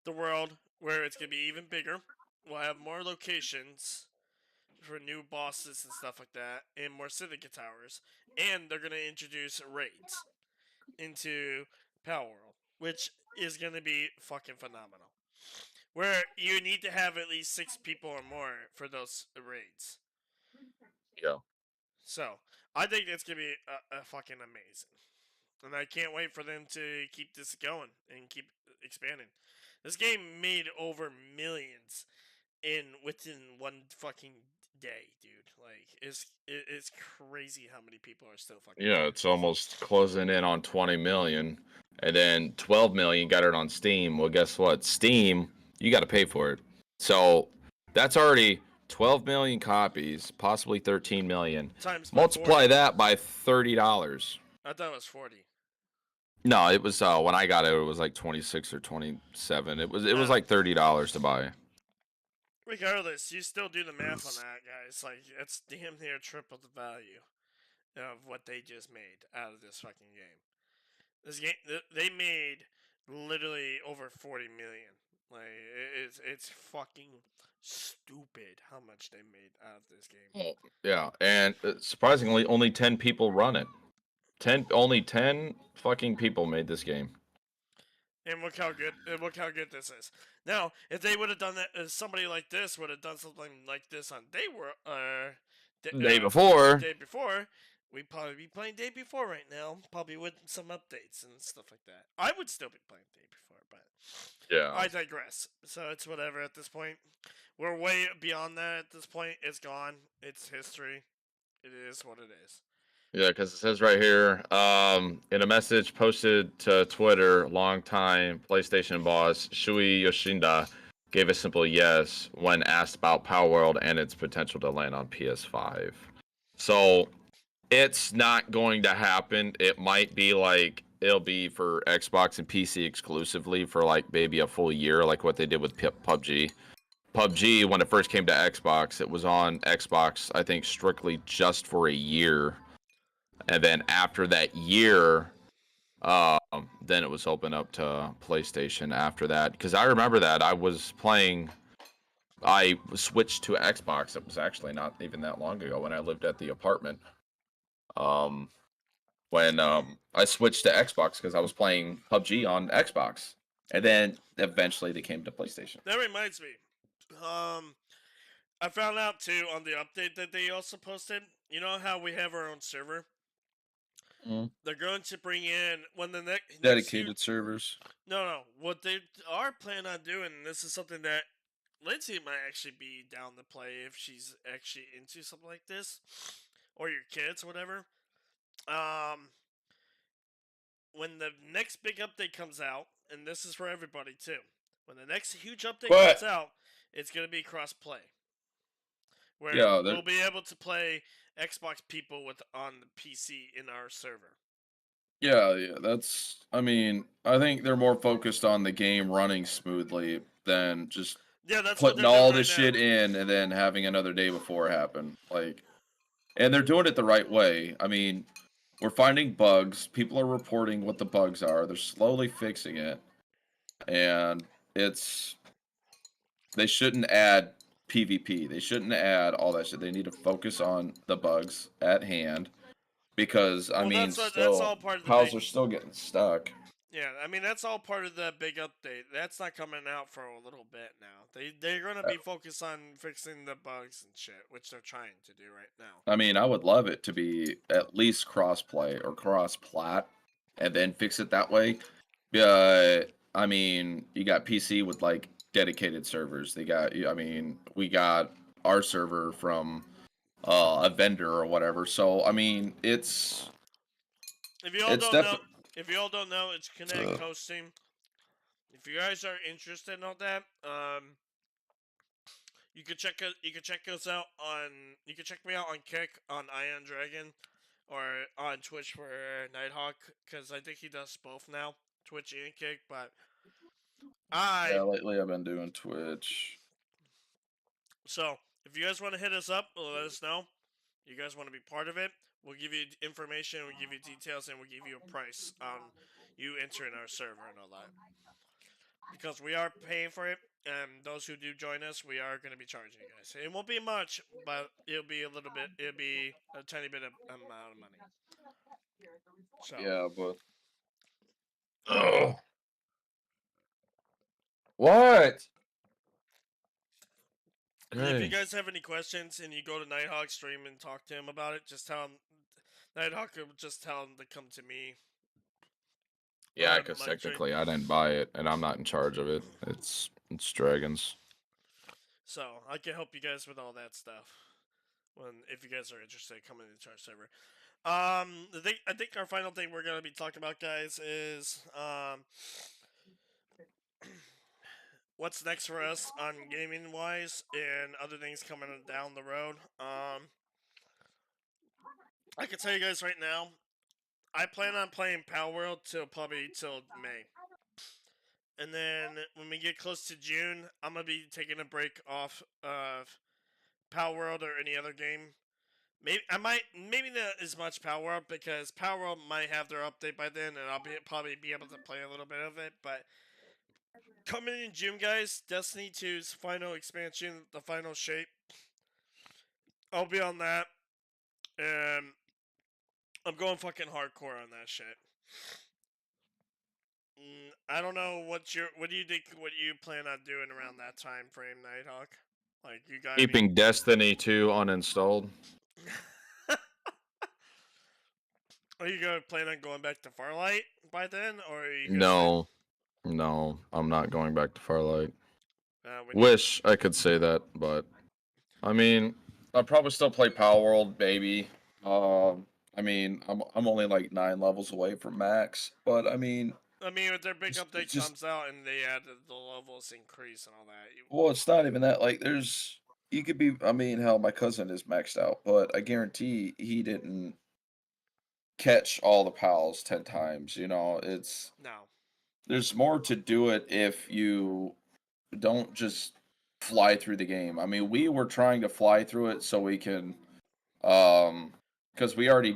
the world where it's gonna be even bigger. We'll have more locations for new bosses and stuff like that, and more syndicate towers. And they're gonna introduce raids into Power World, which is gonna be fucking phenomenal. Where you need to have at least 6 people or more for those raids. Yeah. So I think it's gonna be a fucking amazing, and I can't wait for them to keep this going and keep expanding. This game made over millions within one fucking day, dude. Like it's crazy how many people are still fucking. Yeah, it's almost closing in on 20 million, and then 12 million got it on Steam. Well, guess what? Steam, you got to pay for it. So that's already 12 million copies, possibly 13 million. Times Multiply 40. that by $30. I thought it was 40. No, it was when I got it. It was like 26 or 27. It was like $30 to buy. Regardless, you still do the math on that, guys. Like it's damn near triple the value of what they just made out of this fucking game. This game, they made literally over 40 million. Like it's fucking stupid how much they made out of this game. Yeah, and surprisingly, only 10 people run it. Only 10 fucking people made this game. And look how good this is. Now, if they would have done that, if somebody like this would have done something like this on day before, we'd probably be playing day before right now, probably with some updates and stuff like that. I would still be playing day before, but yeah, I digress. So it's whatever at this point. We're way beyond that at this point. It's gone. It's history. It is what it is. Yeah, because it says right here, in a message posted to Twitter, longtime PlayStation boss Shui Yoshinda gave a simple yes when asked about Power World and its potential to land on PS5. So it's not going to happen. It might be like it'll be for Xbox and PC exclusively for like maybe a full year, like what they did with PUBG. PUBG, when it first came to Xbox, it was on Xbox, I think, strictly just for a year. And then after that year, then it was open up to PlayStation after that. Because I remember that I switched to Xbox. It was actually not even that long ago when I lived at the apartment. When I switched to Xbox because I was playing PUBG on Xbox. And then eventually they came to PlayStation. That reminds me. I found out too on the update that they also posted. You know how we have our own server? They're going to bring in when the next dedicated servers. No. What they are planning on doing, and this is something that Lindsay might actually be down to play if she's actually into something like this, or your kids, whatever. when the next big update comes out, and this is for everybody too, when the next huge update But comes out, it's gonna be cross-play, where yeah, we'll be able to play Xbox people with on the PC in our server. Yeah, that's. I mean, I think they're more focused on the game running smoothly than just Yeah, that's what putting they're doing all right this shit now. in and then having another day before happen. Like, and they're doing it the right way. I mean, we're finding bugs. People are reporting what the bugs are. They're slowly fixing it, and it's. They shouldn't add PvP. They shouldn't add all that shit. They need to focus on the bugs at hand because I Well, mean, that's all still, part of the pals big. are still getting stuck. Yeah, I mean that's all part of the big update. That's not coming out for a little bit now. They're gonna be focused on fixing the bugs and shit, which they're trying to do right now. I mean, I would love it to be at least cross-play or cross-plat, and then fix it that way. I mean, you got PC with like dedicated servers. I mean, we got our server from a vendor or whatever. So, I mean, it's If you all it's don't know, definitely. it's Connect hosting. If you guys are interested in all that, you can check us out on. You can check me out on Kick on Ion Dragon, or on Twitch for Nighthawk, because I think he does both now, Twitch and Kick. But Yeah, lately I've been doing Twitch. So if you guys want to hit us up, let us know. You guys want to be part of it? We'll give you information, we'll give you details, and we'll give you a price on you entering our server and all that. Because we are paying for it, and those who do join us, we are going to be charging you guys. It won't be much, but it'll be a little bit. It'll be a tiny bit of amount of money. So Yeah, but what? if you guys have any questions and you go to Nighthawk stream and talk to him about it, just tell him. Nighthawk will just tell him to come to me. Yeah, because technically I didn't buy it, and I'm not in charge of it. It's Dragons. So I can help you guys with all that stuff. If you guys are interested, coming into our server. I think our final thing we're gonna be talking about, guys, is what's next for us on gaming wise and other things coming down the road. I can tell you guys right now, I plan on playing Power World till May. And then when we get close to June, I'm gonna be taking a break off of Power World or any other game. Maybe not as much Power World, because Power World might have their update by then, and I'll probably be able to play a little bit of it. But coming in June, guys, Destiny 2's final expansion, the final shape, I'll be on that, and I'm going fucking hardcore on that shit. I don't know what do you think? What you plan on doing around that time frame, Nighthawk? Like you got Keeping Destiny 2 uninstalled. Are you gonna plan on going back to Farlight by then, or are you? No, I'm not going back to Farlight. Wish I could say that, but I mean, I'll probably still play Power World, baby. I mean, I'm only like 9 levels away from max, but I mean, if their big update comes out and they add the levels increase and all that. Well, it's not even that. Like, you could be. I mean, hell, my cousin is maxed out, but I guarantee he didn't catch all the pals 10 times. You know, there's more to do it if you don't just fly through the game. I mean, we were trying to fly through it so we can, because we already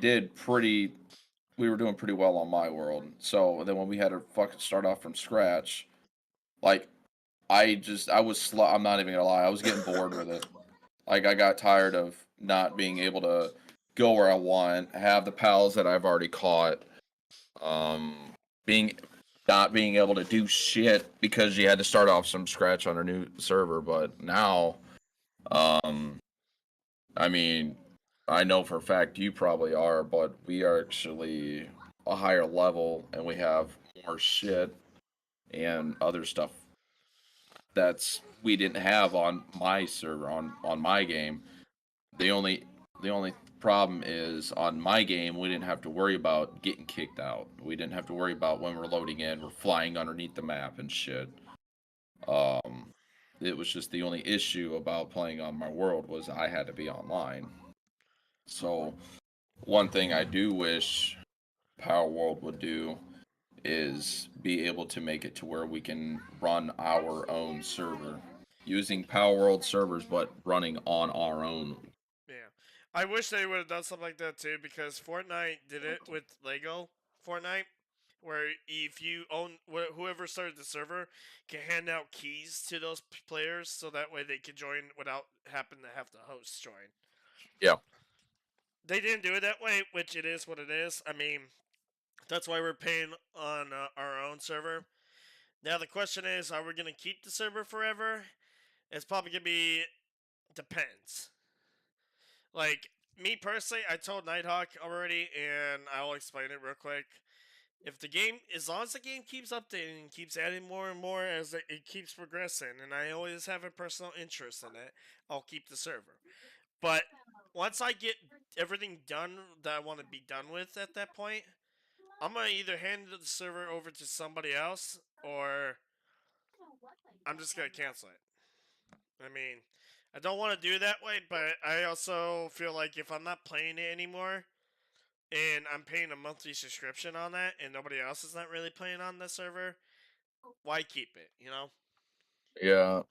we were doing pretty well on my world. So then when we had to fucking start off from scratch, like, I'm not even gonna lie, I was getting bored with it. Like, I got tired of not being able to go where I want, have the pals that I've already caught, not being able to do shit because you had to start off from scratch on a new server. But now, I mean, I know for a fact you probably are, but we are actually a higher level and we have more shit and other stuff we didn't have on my server, on my game. The only problem is on my game, we didn't have to worry about getting kicked out. We didn't have to worry about when we're loading in, we're flying underneath the map and shit. It was just the only issue about playing on my world was I had to be online. So one thing I do wish Power World would do is be able to make it to where we can run our own server using Power World servers, but running on our own. Yeah, I wish they would have done something like that too, because Fortnite did it with Lego Fortnite, where if you own whoever started the server can hand out keys to those players, so that way they can join without having to have the host join. Yeah. They didn't do it that way, which it is what it is. I mean, that's why we're paying on our own server. Now the question is, are we gonna keep the server forever? It's probably gonna be depends. Like me personally, I told Nighthawk already, and I'll explain it real quick. If the game, as long as the game keeps updating and keeps adding more and more as it keeps progressing, and I always have a personal interest in it, I'll keep the server. But once I get everything done that I want to be done with at that point, I'm gonna either hand the server over to somebody else, or I'm just gonna cancel it. I mean, I don't want to do it that way, but I also feel like if I'm not playing it anymore, and I'm paying a monthly subscription on that, and nobody else is not really playing on the server, why keep it, you know? Yeah.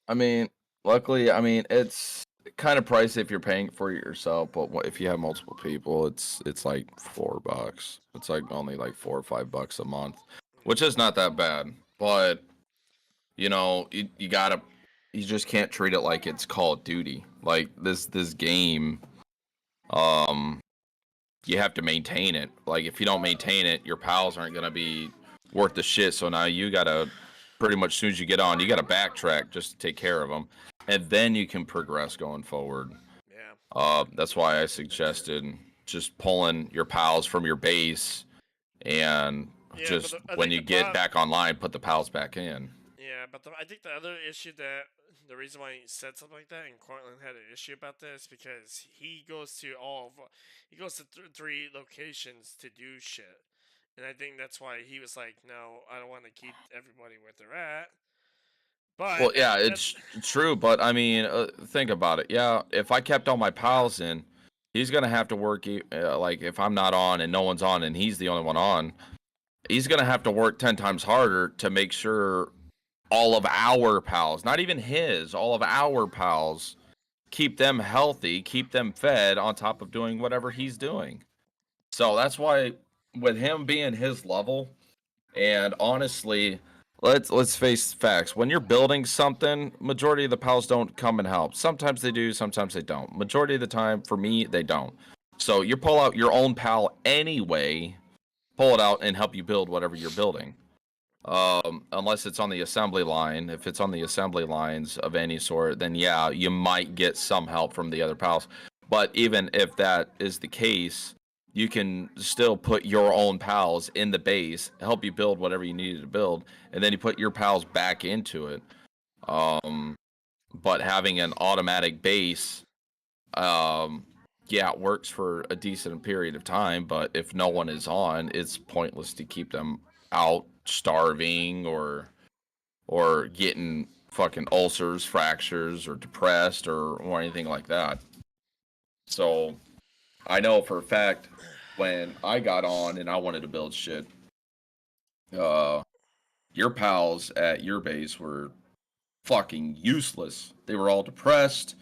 I mean, luckily, I mean, it's kind of pricey if you're paying for it yourself, but if you have multiple people, it's like $4. It's like only like $4 or $5 a month, which is not that bad. But you know, you gotta, you just can't treat it like it's Call of Duty. Like this game, you have to maintain it. Like if you don't maintain it, your pals aren't gonna be worth the shit. So now you gotta pretty much as soon as you get on, you gotta backtrack just to take care of them, and then you can progress going forward. Yeah. That's why I suggested just pulling your pals from your base, and Yeah, just but when you get back online, put the pals back in. Yeah, but I think the other issue that the reason why he said something like that, and Cortland had an issue about this, because he goes to he goes to 3 locations to do shit, and I think that's why he was like, no, I don't want to keep everybody where they're at. But Well, yeah, it's true, but I mean, think about it. Yeah, if I kept all my pals in, he's gonna have to work. Like if I'm not on and no one's on, and he's the only one on, he's gonna have to work 10 times harder to make sure all of our pals, not even his, all of our pals, keep them healthy, keep them fed, on top of doing whatever he's doing. So that's why, with him being his level, and honestly, let's face facts. When you're building something, majority of the pals don't come and help. Sometimes they do, sometimes they don't. Majority of the time, for me, they don't. So you pull out your own pal anyway, pull it out and help you build whatever you're building. Unless it's on the assembly line. If it's on the assembly lines of any sort, then yeah, you might get some help from the other pals. But even if that is the case, you can still put your own pals in the base, help you build whatever you needed to build, and then you put your pals back into it. But having an automatic base, yeah, it works for a decent period of time, but if no one is on, it's pointless to keep them out starving or getting fucking ulcers, fractures, or depressed or anything like that. So I know for a fact when I got on and I wanted to build shit, your pals at your base were fucking useless. They were all depressed,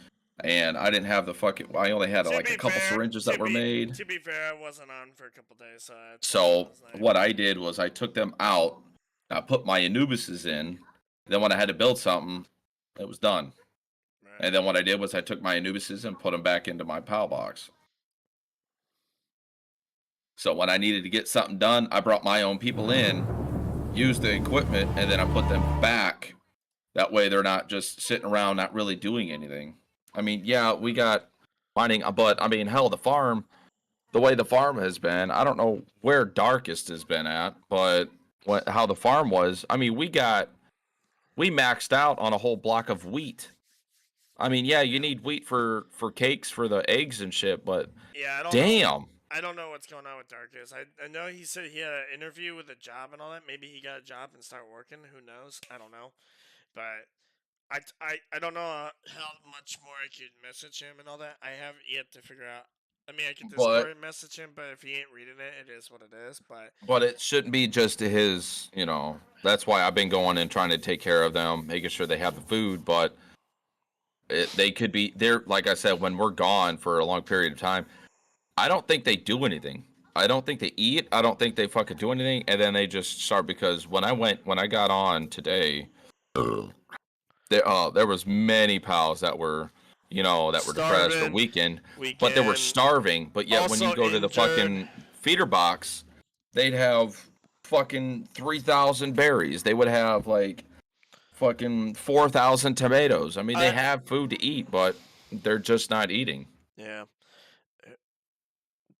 and I didn't have the fucking. I only had like a couple syringes that were made. To be fair, I wasn't on for a couple days, so what I did was I took them out. I put my Anubises in. Then when I had to build something, it was done. Right. And then what I did was I took my Anubises and put them back into my PAL box. So when I needed to get something done, I brought my own people in, used the equipment, and then I put them back. That way they're not just sitting around not really doing anything. I mean, yeah, we got mining, but I mean, hell, the farm, the way the farm has been, I don't know where Darkest has been at, but how the farm was, I mean, we maxed out on a whole block of wheat. I mean, yeah, you need wheat for cakes for the eggs and shit, but Yeah, I don't know. damn. I don't know what's going on with Darkus. I know he said he had an interview with a job and all that. Maybe he got a job and started working. Who knows? I don't know. But I don't know how much more I could message him and all that. I haven't yet to figure out. I mean, I could But Discord message him, but if he ain't reading it, it is what it is. but it shouldn't be just to his, that's why I've been going and trying to take care of them, making sure they have the food, but they could be there. Like I said, when we're gone for a long period of time, I don't think they do anything. I don't think they eat. I don't think they fucking do anything. And then they just start, because when I got on today, there was many pals that were, that were depressed or weakened, but they were starving. But yet when you go to the fucking feeder box, they'd have fucking 3,000 berries. They would have like fucking 4,000 tomatoes. I mean, they have food to eat, but they're just not eating. Yeah.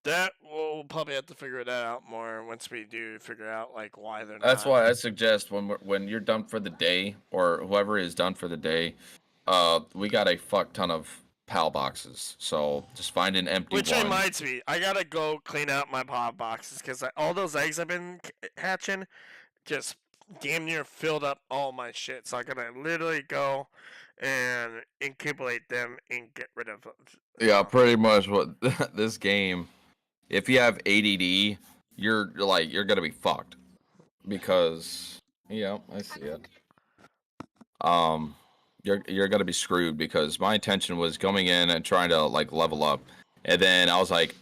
That we'll probably have to figure that out more once we do figure out like why they're not. That's why I suggest when you're done for the day, or whoever is done for the day, we got a fuck ton of PAL boxes. So just find an empty Which one. reminds me, I gotta go clean out my PAL boxes because all those eggs I've been hatching just damn near filled up all my shit. So I gotta literally go and incubate them and get rid of them. Yeah, pretty much what this game. If you have ADD, you're gonna be fucked, because I see it. You're gonna be screwed, because my intention was going in and trying to like level up, and then I was like,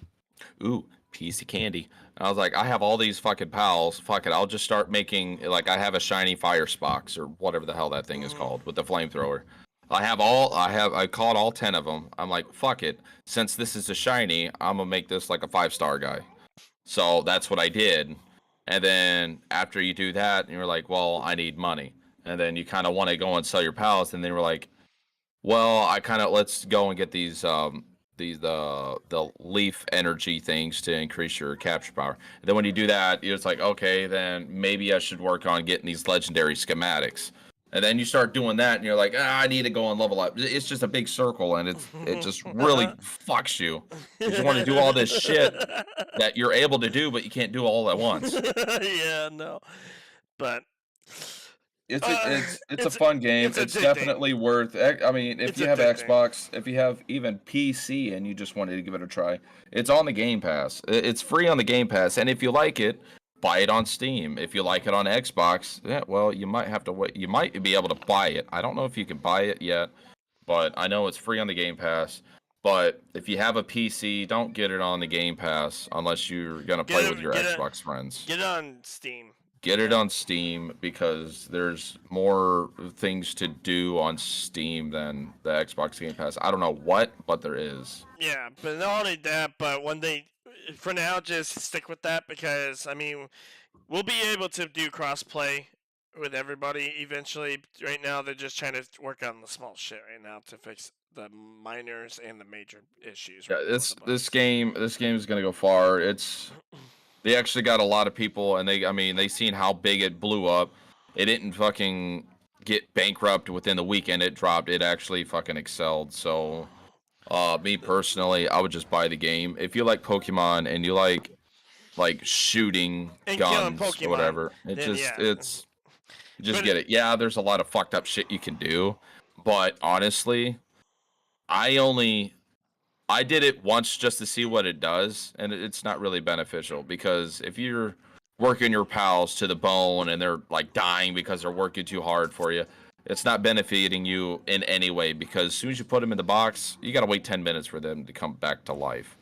ooh, piece of candy. And I was like, I have all these fucking pals. Fuck it, I'll just start making, like, I have a shiny fire spox or whatever the hell that thing is called with the flamethrower. I caught all 10 of them. I'm like, fuck it. Since this is a shiny, I'm gonna make this like a 5-star guy. So that's what I did. And then after you do that, you're like, well, I need money. And then you kind of want to go and sell your pals. And they were like, well, let's go and get these the leaf energy things to increase your capture power. And then when you do that, it's like, okay, then maybe I should work on getting these legendary schematics. And then you start doing that, and you're like, I need to go and level up. It's just a big circle, and it just really fucks you. You just want to do all this shit that you're able to do, but you can't do all at once. Yeah, no. But it's a fun game. It's definitely worth. I mean, if you have Xbox, if you have even PC, and you just wanted to give it a try, it's on the Game Pass. It's free on the Game Pass, and if you like it, buy it on Steam. If you like it on Xbox, well, you might have to wait. You might be able to buy it. I don't know if you can buy it yet, but I know it's free on the Game Pass. But if you have a PC, don't get it on the Game Pass unless you're gonna play with your Xbox friends. Get it on Steam. Get it on Steam, because there's more things to do on Steam than the Xbox Game Pass. I don't know what, but there is. Yeah, but not only that, but for now, just stick with that, because I mean, we'll be able to do crossplay with everybody eventually. Right now, they're just trying to work on the small shit right now to fix the minors and the major issues. Yeah, this game is gonna go far. They actually got a lot of people, and they seen how big it blew up. It didn't fucking get bankrupt within the weekend it dropped. It actually fucking excelled. So, me personally, I would just buy the game. If you like Pokemon and you like shooting and guns or whatever, just get it. Yeah, there's a lot of fucked up shit you can do, but honestly, I did it once just to see what it does, and it's not really beneficial, because if you're working your pals to the bone and they're like dying because they're working too hard for you, it's not benefiting you in any way, because as soon as you put them in the box, you gotta wait 10 minutes for them to come back to life.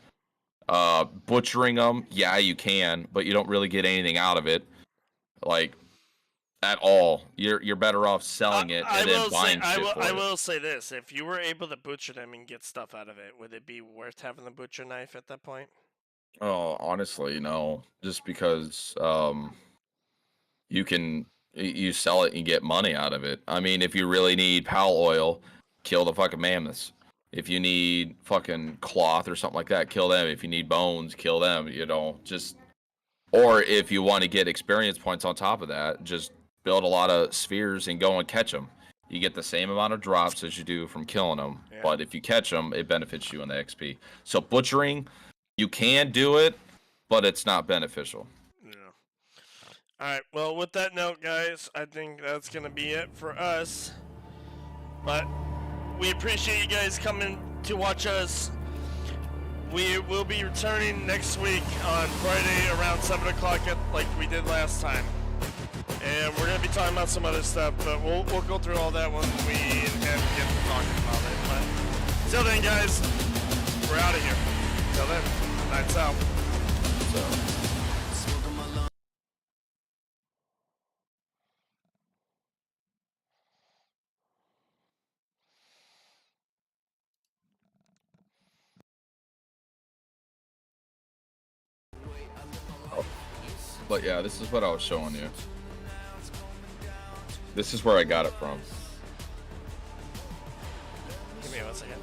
Butchering them, yeah, you can, but you don't really get anything out of it, like, at all. You're better off selling it and then buying shit for it. I will say this: if you were able to butcher them and get stuff out of it, would it be worth having the butcher knife at that point? Oh, honestly, no. Just because you sell it and get money out of it. I mean, if you really need pal oil, kill the fucking mammoths. If you need fucking cloth or something like that, kill them. If you need bones, kill them. Or if you want to get experience points on top of that, just build a lot of spheres and go and catch them. You get the same amount of drops as you do from killing them, but if you catch them, it benefits you in the XP. So butchering, you can do it, but it's not beneficial. Yeah. All right. Well, with that note, guys, I think that's gonna be it for us. But we appreciate you guys coming to watch us. We will be returning next week on Friday around 7 o'clock like we did last time. And we're going to be talking about some other stuff, but we'll go through all that when we get to talking about it. But till then, guys, we're out of here. Till then, lights out. But yeah, this is what I was showing you. This is where I got it from. Give me 1 second.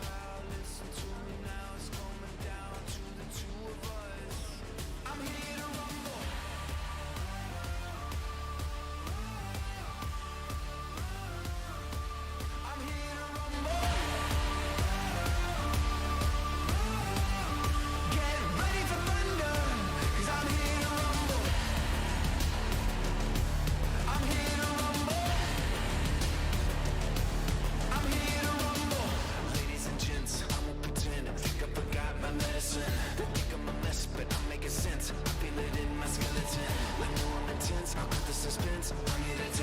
Sense. I feel it in my skeleton. Like no one intense. I'll cut the suspense. I'm here to